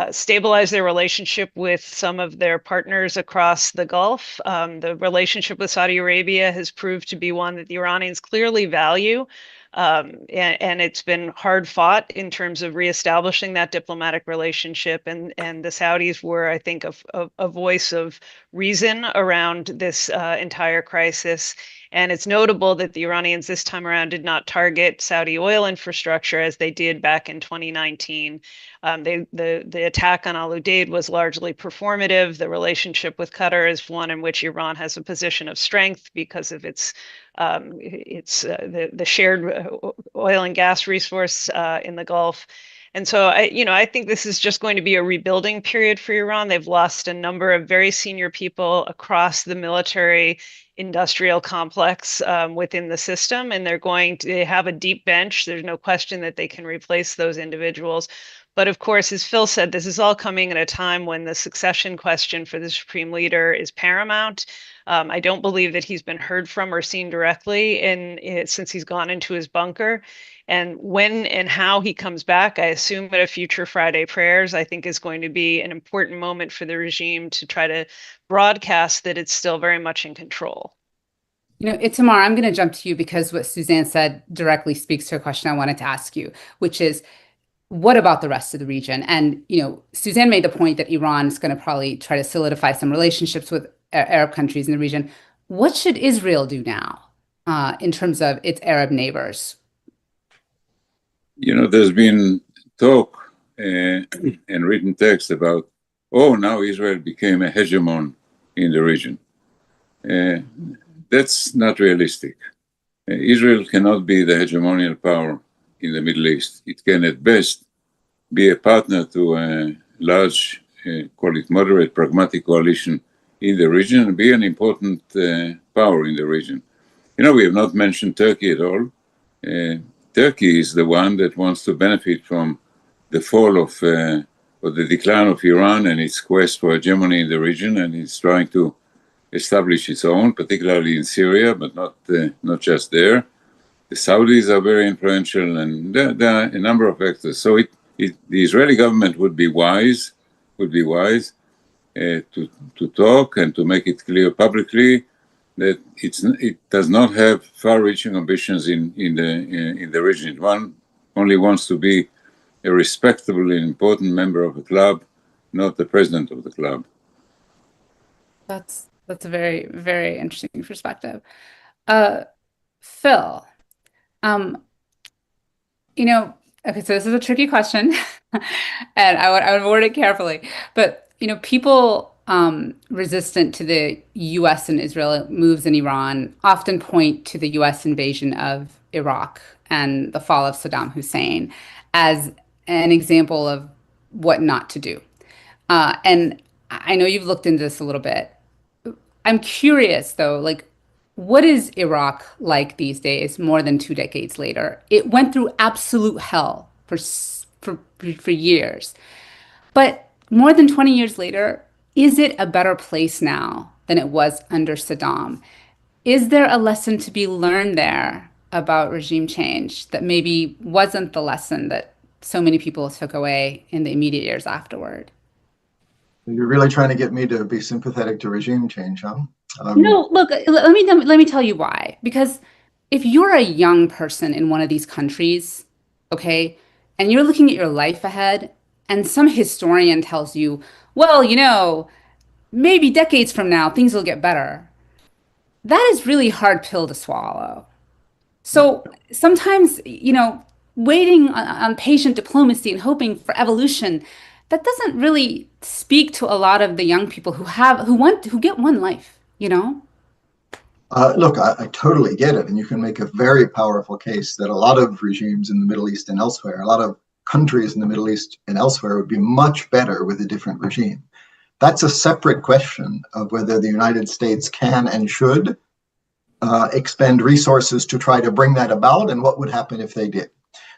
stabilize their relationship with some of their partners across the Gulf. The relationship with Saudi Arabia has proved to be one that the Iranians clearly value. And it's been hard fought in terms of reestablishing that diplomatic relationship. And the Saudis were, I think, a voice of reason around this entire crisis. And it's notable that the Iranians this time around did not target Saudi oil infrastructure as they did back in 2019. The attack on Al Udeid was largely performative. The relationship with Qatar is one in which Iran has a position of strength because of its the shared oil and gas resource in the Gulf. And so I think this is just going to be a rebuilding period for Iran. They've lost a number of very senior people across the military industrial complex within the system, and they're going to have a deep bench. There's no question that they can replace those individuals. But of course, as Phil said, this is all coming at a time when the succession question for the supreme leader is paramount. I don't believe that he's been heard from or seen directly since he's gone into his bunker. And when and how he comes back, I assume at a future Friday prayers, I think is going to be an important moment for the regime to try to broadcast that it's still very much in control. Itamar, I'm going to jump to you because what Suzanne said directly speaks to a question I wanted to ask you, which is, what about the rest of the region? And, Suzanne made the point that Iran is going to probably try to solidify some relationships with Arab countries in the region. What should Israel do now in terms of its Arab neighbors? There's been talk and written text about, now Israel became a hegemon in the region. That's not realistic. Israel cannot be the hegemonial power in the Middle East. It can at best be a partner to a large, call it moderate, pragmatic coalition in the region and be an important power in the region. We have not mentioned Turkey at all. Turkey is the one that wants to benefit from the fall of or the decline of Iran and its quest for hegemony in the region, and it's trying to establish its own, particularly in Syria, but not just there. The Saudis are very influential, and there are a number of factors. So the Israeli government would be wise to talk and to make it clear publicly that it does not have far-reaching ambitions in the region. One only wants to be a respectable and important member of a club, not the president of the club. That's a very, very interesting perspective. Phil, okay, so this is a tricky question, and I would word it carefully. But people resistant to the U.S. and Israel moves in Iran often point to the U.S. invasion of Iraq and the fall of Saddam Hussein as an example of what not to do. And I know you've looked into this a little bit. I'm curious, though, what is Iraq like these days, more than 2 decades later? It went through absolute hell for years. But more than 20 years later, is it a better place now than it was under Saddam? Is there a lesson to be learned there about regime change that maybe wasn't the lesson that so many people took away in the immediate years afterward? You're really trying to get me to be sympathetic to regime change, huh? No, look, let me tell you why. Because if you're a young person in one of these countries, okay, and you're looking at your life ahead, and some historian tells you, well, maybe decades from now, things will get better. That is really hard pill to swallow. So sometimes, waiting on patient diplomacy and hoping for evolution, that doesn't really speak to a lot of the young people who get one life, Look, I totally get it. And you can make a very powerful case that a lot of regimes in the Middle East and elsewhere, a lot of countries in the Middle East and elsewhere would be much better with a different regime. That's a separate question of whether the United States can and should expend resources to try to bring that about, and what would happen if they did.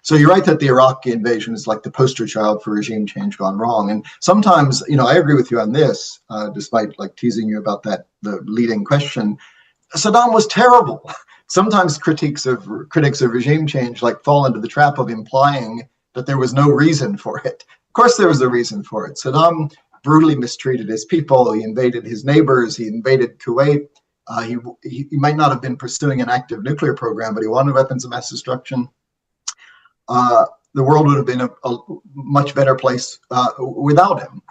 So you're right that the Iraq invasion is like the poster child for regime change gone wrong. And sometimes, I agree with you on this, despite like teasing you about that, the leading question. Saddam was terrible. Sometimes critics of regime change like fall into the trap of implying that there was no reason for it. Of course, there was a reason for it. Saddam brutally mistreated his people. He invaded his neighbors. He invaded Kuwait. He might not have been pursuing an active nuclear program, but he wanted weapons of mass destruction. The world would have been a much better place without him.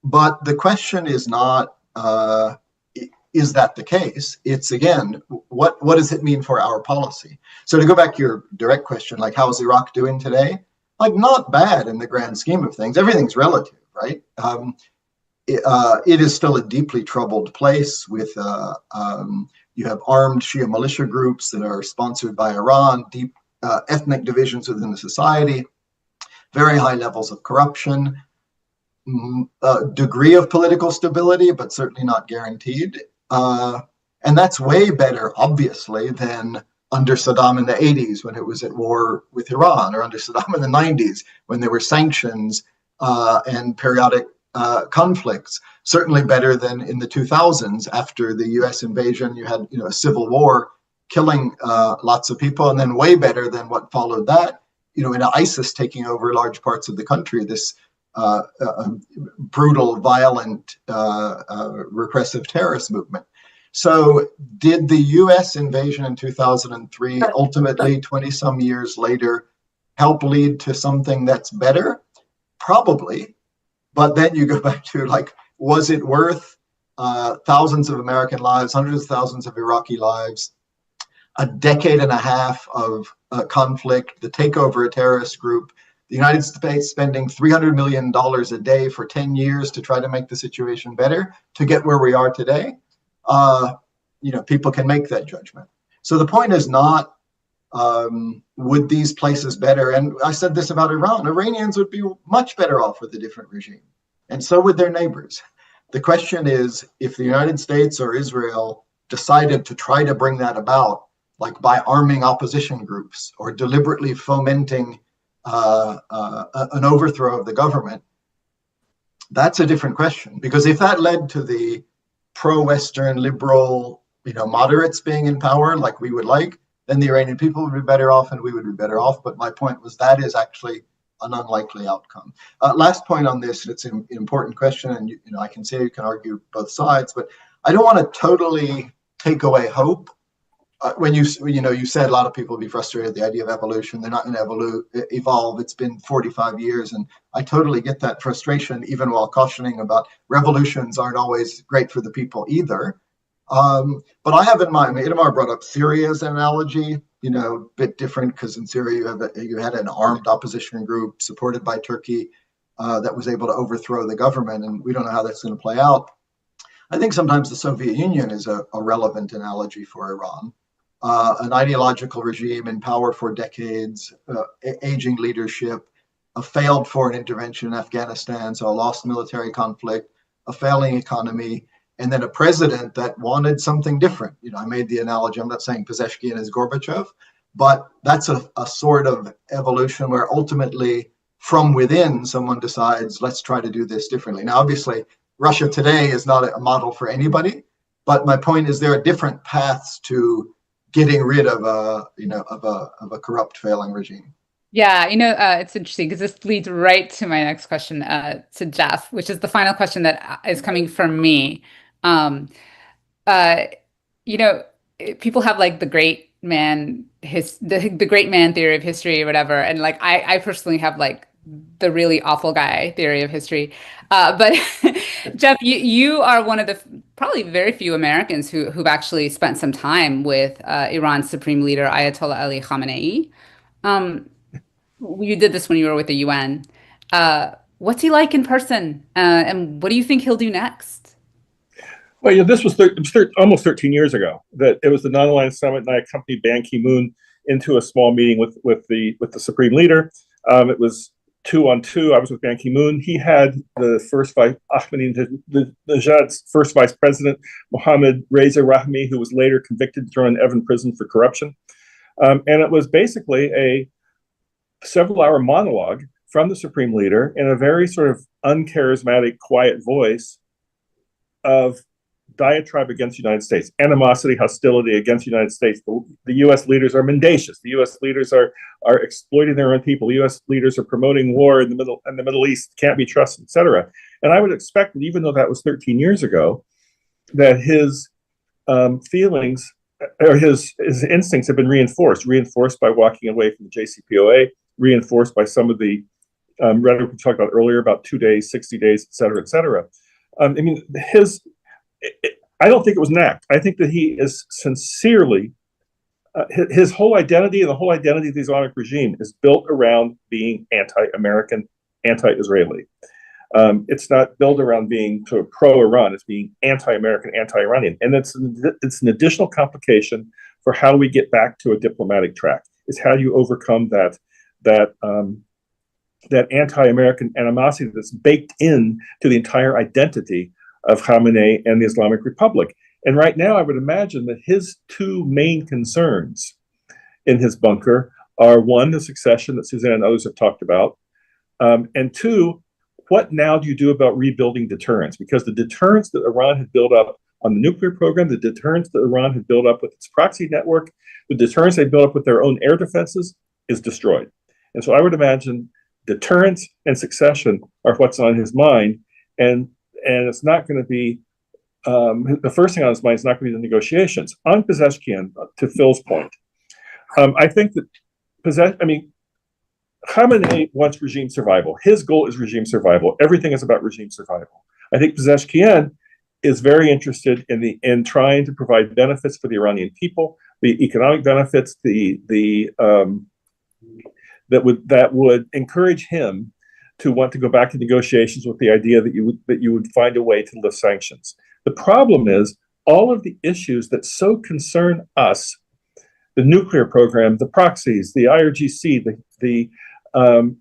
But the question is not, is that the case? It's, again, what does it mean for our policy? So to go back to your direct question, like how is Iraq doing today? Like not bad in the grand scheme of things. Everything's relative, right? It is still a deeply troubled place with, you have armed Shia militia groups that are sponsored by Iran, deep ethnic divisions within the society, very high levels of corruption, degree of political stability, but certainly not guaranteed. And that's way better, obviously, than under Saddam in the 80s when it was at war with Iran, or under Saddam in the 90s when there were sanctions and periodic conflicts. Certainly better than in the 2000s after the US invasion. You had a civil war killing lots of people, and then way better than what followed that, in ISIS taking over large parts of the country, this brutal, violent, repressive terrorist movement. So did the US invasion in 2003 ultimately, 20 some years later, help lead to something that's better? Probably. But then you go back to like, was it worth thousands of American lives, hundreds of thousands of Iraqi lives, a decade and a half of conflict, the takeover of a terrorist group, the United States spending $300 million a day for 10 years to try to make the situation better to get where we are today? People can make that judgment. So the point is not, would these places better? And I said this about Iran. Iranians would be much better off with a different regime, and so would their neighbors. The question is, if the United States or Israel decided to try to bring that about, like by arming opposition groups or deliberately fomenting an overthrow of the government, that's a different question. Because if that led to the pro-Western liberal, moderates being in power like we would like, then the Iranian people would be better off and we would be better off. But my point was that is actually an unlikely outcome. Last point on this, it's an important question, and I can say you can argue both sides, but I don't want to totally take away hope. When you said a lot of people would be frustrated at the idea of evolution. They're not going to evolve. It's been 45 years, and I totally get that frustration, even while cautioning about revolutions aren't always great for the people either. But I have in mind, Itamar brought up Syria as an analogy, a bit different because in Syria you had an armed opposition group supported by Turkey that was able to overthrow the government, and we don't know how that's going to play out. I think sometimes the Soviet Union is a relevant analogy for Iran. An ideological regime in power for decades, aging leadership, a failed foreign intervention in Afghanistan, so a lost military conflict, a failing economy, and then a president that wanted something different. I made the analogy, I'm not saying Pezeshkian is Gorbachev, but that's a sort of evolution where ultimately from within someone decides, let's try to do this differently. Now, obviously, Russia today is not a model for anybody, but my point is there are different paths to getting rid of a corrupt, failing regime. Yeah, it's interesting because this leads right to my next question to Jeff, which is the final question that is coming from me. People have like the great man the great man theory of history or whatever, and like I personally have like the really awful guy theory of history. But Jeff, you are one of the probably very few Americans who've actually spent some time with Iran's supreme leader, Ayatollah Ali Khamenei. You did this when you were with the UN. What's he like in person? And what do you think he'll do next? Well, yeah, this was almost 13 years ago that it was the non-aligned summit, and I accompanied Ban Ki-moon into a small meeting with the supreme leader. It was 2-on-2. I was with Ban Ki-moon. He had the first vice Ahmadinejad's first vice president, Mohammad Reza Rahmi, who was later convicted, thrown in Evin prison for corruption. And it was basically a several-hour monologue from the supreme leader in a very sort of uncharismatic, quiet voice of diatribe against the United States, animosity, hostility against the United States. The U.S. leaders are mendacious. The U.S. leaders are exploiting their own people. The U.S. leaders are promoting war in the Middle East, can't be trusted, etc. And I would expect that even though that was 13 years ago, that his feelings or his instincts have been reinforced by walking away from the JCPOA, reinforced by some of the rhetoric we talked about earlier about 2 days, 60 days, et cetera, et cetera. I mean, I don't think it was an act. I think that he is sincerely, his whole identity and the whole identity of the Islamic regime is built around being anti-American, anti-Israeli. It's not built around being sort of pro-Iran. It's being anti-American, anti-Iranian. And it's an additional complication for how we get back to a diplomatic track. Is how do you overcome that anti-American animosity that's baked in to the entire identity of Khamenei and the Islamic Republic. And right now, I would imagine that his two main concerns in his bunker are, one, the succession that Suzanne and others have talked about, and two, what now do you do about rebuilding deterrence? Because the deterrence that Iran had built up on the nuclear program, the deterrence that Iran had built up with its proxy network, the deterrence they built up with their own air defenses is destroyed. And so I would imagine deterrence and succession are what's on his mind, and it's not going to be the first thing on his mind is not going to be the negotiations. On Pezeshkian, to Phil's point, I think that Khamenei wants regime survival. His goal is regime survival. Everything is about regime survival. I think Pezeshkian is very interested in trying to provide benefits for the Iranian people, the economic benefits, that would encourage him to want to go back to negotiations with the idea that you would find a way to lift sanctions. The problem is all of the issues that so concern us, the nuclear program, the proxies, the IRGC, the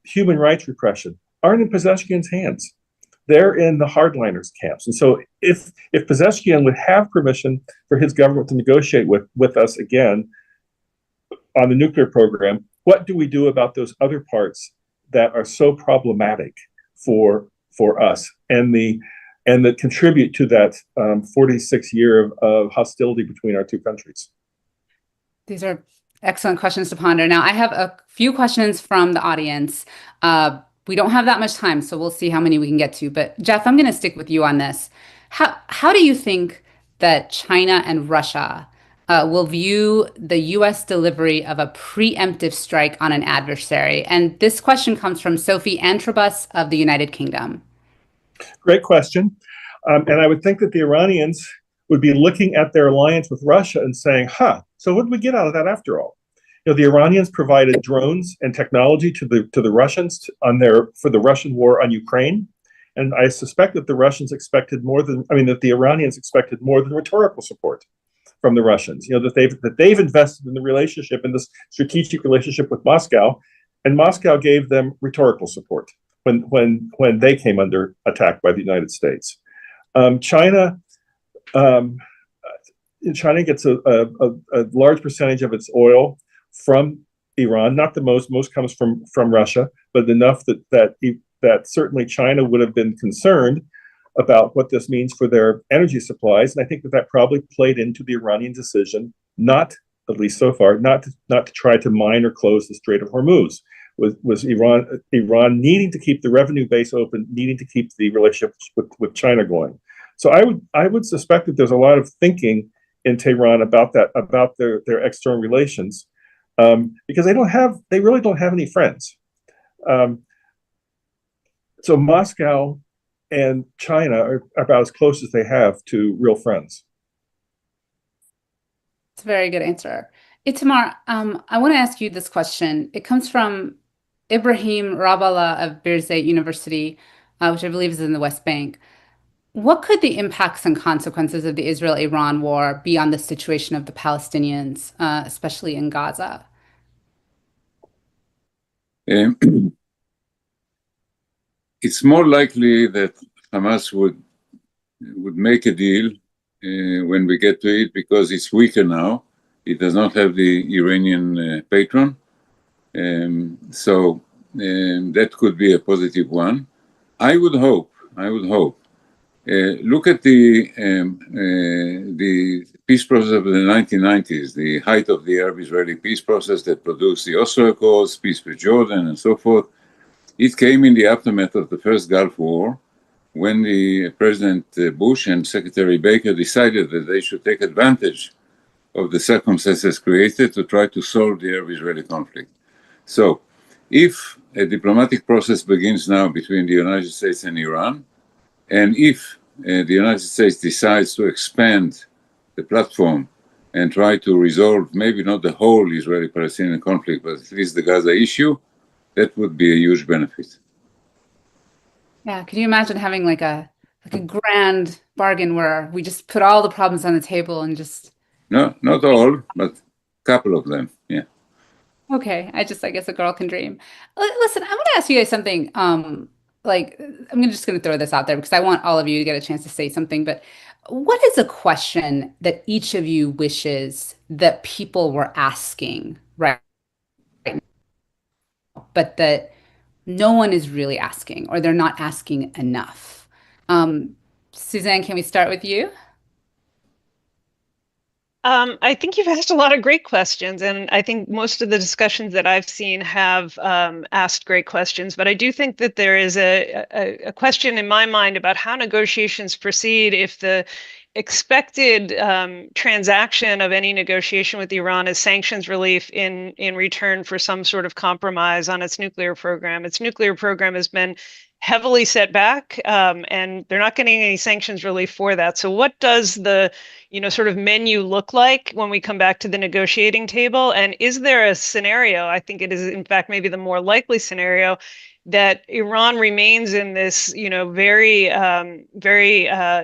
human rights repression, aren't in Pezeshkian's hands. They're in the hardliners' camps. And so if Pezeshkian would have permission for his government to negotiate with us again on the nuclear program, what do we do about those other parts that are so problematic for us and that contribute to that 46 year of hostility between our two countries? These are excellent questions to ponder. Now, I have a few questions from the audience. We don't have that much time, so we'll see how many we can get to. But Jeff, I'm going to stick with you on this. How do you think that China and Russia will view the U.S. delivery of a preemptive strike on an adversary? And this question comes from Sophie Antrobus of the United Kingdom. Great question. And I would think that the Iranians would be looking at their alliance with Russia and saying, so what did we get out of that after all? You know, the Iranians provided drones and technology to the Russians for the Russian war on Ukraine. And I suspect that the Iranians expected more than rhetorical support from the Russians. You know, that they've invested in the relationship, in this strategic relationship with Moscow, and Moscow gave them rhetorical support when they came under attack by the United States. China gets a large percentage of its oil from Iran, not the most comes from Russia, but enough that certainly China would have been concerned about what this means for their energy supplies. And I think that probably played into the Iranian decision not, at least so far, not to try to mine or close the Strait of Hormuz. Was Iran needing to keep the revenue base open, needing to keep the relationship with China going. So I would suspect that there's a lot of thinking in Tehran about their external relations, because they really don't have any friends. So Moscow and China are about as close as they have to real friends. It's a very good answer. Itamar, I want to ask you this question. It comes from Ibrahim Rabala of Birzeit University, which I believe is in the West Bank. what could the impacts and consequences of the Israel-Iran war be on the situation of the Palestinians, especially in Gaza? Um, it's more likely that Hamas would make a deal when we get to it, because it's weaker now. It does not have the Iranian patron. So that could be a positive one. I would hope. Look at the peace process of the 1990s, the height of the Arab-Israeli peace process that produced the Oslo Accords, peace with Jordan, and so forth. It came in the aftermath of the first Gulf War, when the President Bush and Secretary Baker decided that they should take advantage of the circumstances created to try to solve the Arab-Israeli conflict. So, if a diplomatic process begins now between the United States and Iran, and if the United States decides to expand the platform and try to resolve maybe not the whole Israeli-Palestinian conflict, but at least the Gaza issue, that would be a huge benefit. Yeah, could you imagine having like a grand bargain where we just put all the problems on the table and just... No, not all, but a couple of them, yeah. Okay, I guess a girl can dream. Listen, I'm going to ask you guys something. Like, I'm just going to throw this out there because I want all of you to get a chance to say something. But what is a question that each of you wishes that people were asking right now, but that no one is really asking, or they're not asking enough? Suzanne, can we start with you? I think you've asked a lot of great questions, and I think most of the discussions that I've seen have asked great questions. But I do think that there is a question in my mind about how negotiations proceed if the expected transaction of any negotiation with Iran is sanctions relief in return for some sort of compromise on its nuclear program. Its nuclear program has been heavily set back, and they're not getting any sanctions relief for that. So what does the sort of menu look like when we come back to the negotiating table? And is there a scenario, I think it is in fact maybe the more likely scenario, that Iran remains in this, very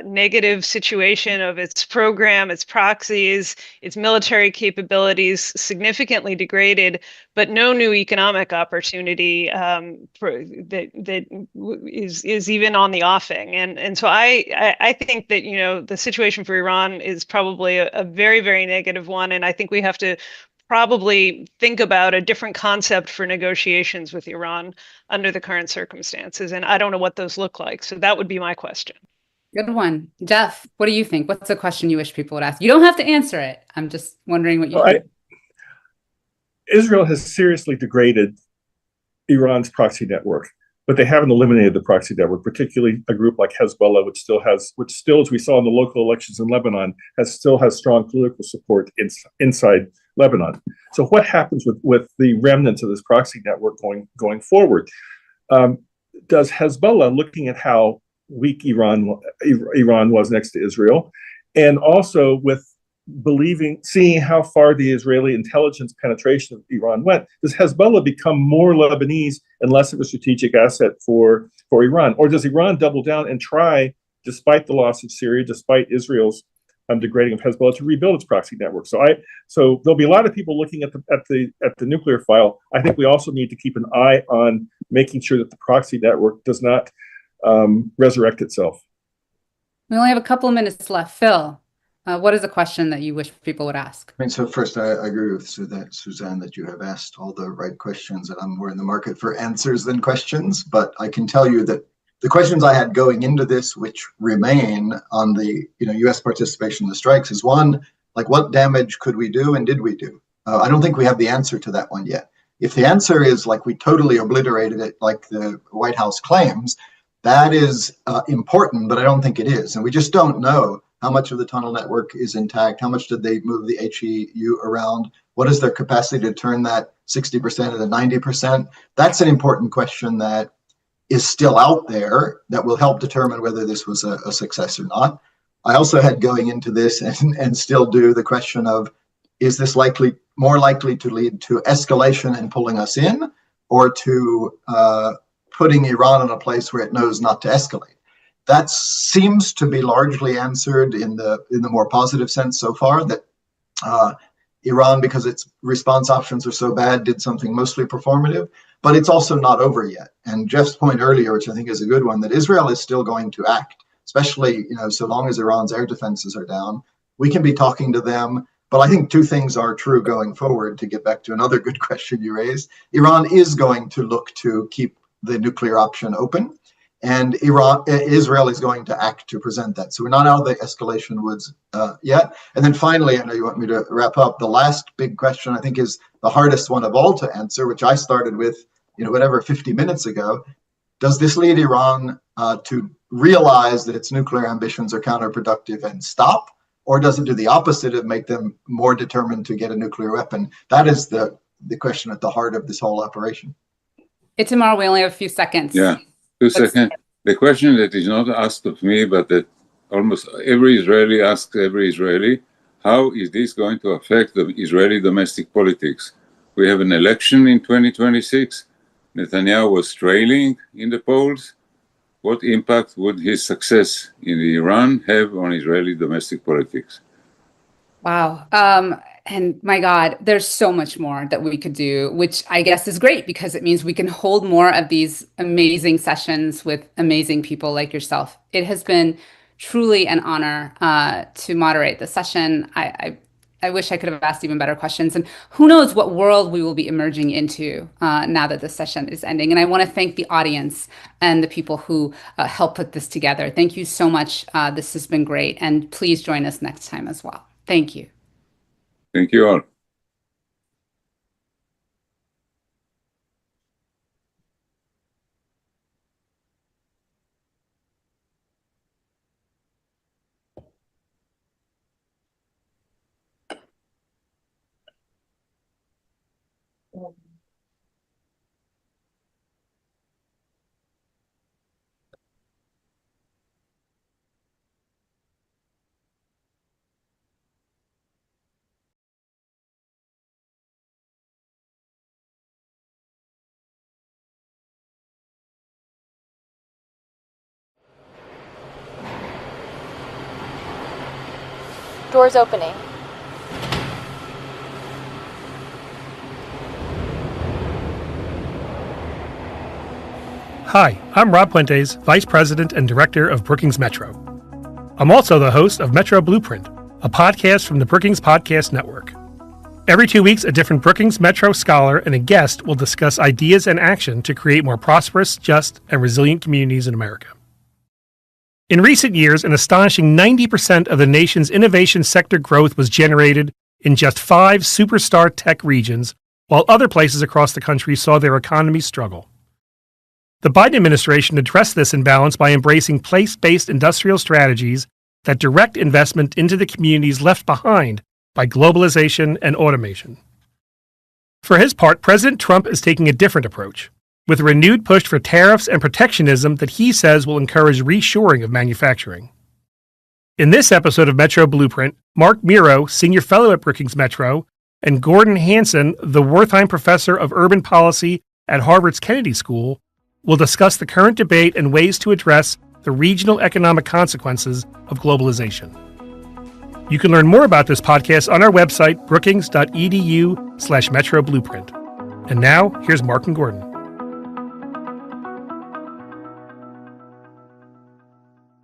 negative situation of its program, its proxies, its military capabilities significantly degraded, but no new economic opportunity that is even on the offing. And so I think that the situation for Iran is probably a very, very negative one, and I think we have to probably think about a different concept for negotiations with Iran under the current circumstances. And I don't know what those look like. So that would be my question. Good one. Jeff, what do you think? What's a question you wish people would ask? You don't have to answer it. I'm just wondering what you think. Israel has seriously degraded Iran's proxy network, but they haven't eliminated the proxy network, particularly a group like Hezbollah, which still, as we saw in the local elections in Lebanon, still has strong political support inside Lebanon. So what happens with the remnants of this proxy network going forward? Does Hezbollah, looking at how weak Iran was next to Israel, and also with seeing how far the Israeli intelligence penetration of Iran went, does Hezbollah become more Lebanese and less of a strategic asset for Iran? Or does Iran double down and try, despite the loss of Syria, despite Israel's degrading of Hezbollah, to rebuild its proxy network? So there'll be a lot of people looking at the nuclear file. I think we also need to keep an eye on making sure that the proxy network does not resurrect itself. We only have a couple of minutes left. Phil, what is a question that you wish people would ask? I mean, so first, I agree with Suzanne, that you have asked all the right questions, and I'm more in the market for answers than questions. But I can tell you that the questions I had going into this, which remain on the U.S. participation in the strikes, is one, like, what damage could we do and did we do? I don't think we have the answer to that one yet. If the answer is like we totally obliterated it, like the White House claims, that is important, but I don't think it is. And we just don't know how much of the tunnel network is intact. How much did they move the HEU around? What is their capacity to turn that 60% into 90%? That's an important question that is still out there that will help determine whether this was a success or not. I also had going into this and still do the question of, is this more likely to lead to escalation and pulling us in, or to putting Iran in a place where it knows not to escalate? That seems to be largely answered in the more positive sense so far, that Iran, because its response options are so bad, did something mostly performative, but it's also not over yet. And Jeff's point earlier, which I think is a good one, that Israel is still going to act, especially, so long as Iran's air defenses are down. We can be talking to them, but I think two things are true going forward, to get back to another good question you raised. Iran is going to look to keep the nuclear option open, and Israel is going to act to present that. So we're not out of the escalation woods yet. And then finally, I know you want me to wrap up, the last big question I think is the hardest one of all to answer, which I started with, 50 minutes ago. Does this lead Iran to realize that its nuclear ambitions are counterproductive and stop? Or does it do the opposite of make them more determined to get a nuclear weapon? That is the question at the heart of this whole operation. Itamar, we only have a few seconds. Yeah, 2 seconds. The question that is not asked of me, but that almost every Israeli asks every Israeli, how is this going to affect the Israeli domestic politics? We have an election in 2026. Netanyahu was trailing in the polls. What impact would his success in Iran have on Israeli domestic politics? Wow. And my God, there's so much more that we could do, which I guess is great because it means we can hold more of these amazing sessions with amazing people like yourself. It has been truly an honor to moderate the session. I wish I could have asked even better questions. And who knows what world we will be emerging into now that this session is ending. And I want to thank the audience and the people who helped put this together. Thank you so much. This has been great. And please join us next time as well. Thank you. Thank you all. Doors opening. Hi, I'm Rob Puentes, Vice President and Director of Brookings Metro. I'm also the host of Metro Blueprint, a podcast from the Brookings Podcast Network. Every 2 weeks, a different Brookings Metro scholar and a guest will discuss ideas and action to create more prosperous, just, and resilient communities in America. In recent years, an astonishing 90% of the nation's innovation sector growth was generated in just 5 superstar tech regions, while other places across the country saw their economies struggle. The Biden administration addressed this imbalance by embracing place-based industrial strategies that direct investment into the communities left behind by globalization and automation. For his part, President Trump is taking a different approach, with a renewed push for tariffs and protectionism that he says will encourage reshoring of manufacturing. In this episode of Metro Blueprint, Mark Miro, Senior Fellow at Brookings Metro, and Gordon Hanson, the Wertheim Professor of Urban Policy at Harvard's Kennedy School, will discuss the current debate and ways to address the regional economic consequences of globalization. You can learn more about this podcast on our website, brookings.edu/Metro Blueprint. And now, here's Mark and Gordon.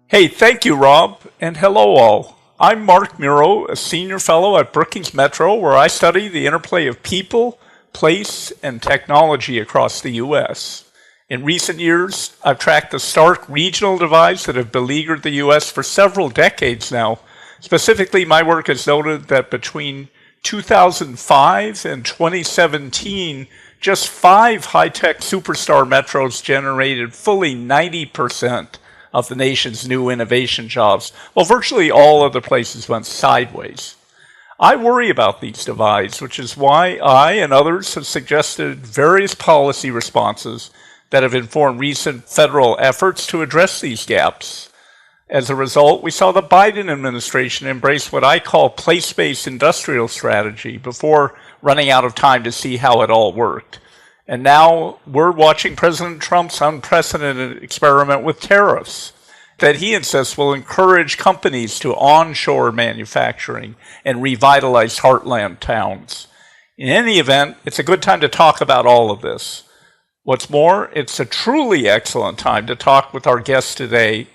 Hey, thank you, Rob, and hello all. I'm Mark Miro, a senior fellow at Brookings Metro, where I study the interplay of people, place, and technology across the U.S. In recent years, I've tracked the stark regional divides that have beleaguered the U.S. for several decades now. Specifically, my work has noted that between 2005 and 2017, just 5 high-tech superstar metros generated fully 90% of the nation's new innovation jobs, while virtually all other places went sideways. I worry about these divides, which is why I and others have suggested various policy responses that have informed recent federal efforts to address these gaps. As a result, we saw the Biden administration embrace what I call place-based industrial strategy before running out of time to see how it all worked. And now we're watching President Trump's unprecedented experiment with tariffs. that he insists will encourage companies to onshore manufacturing and revitalize heartland towns. In any event, it's a good time to talk about all of this. What's more, it's a truly excellent time to talk with our guest today,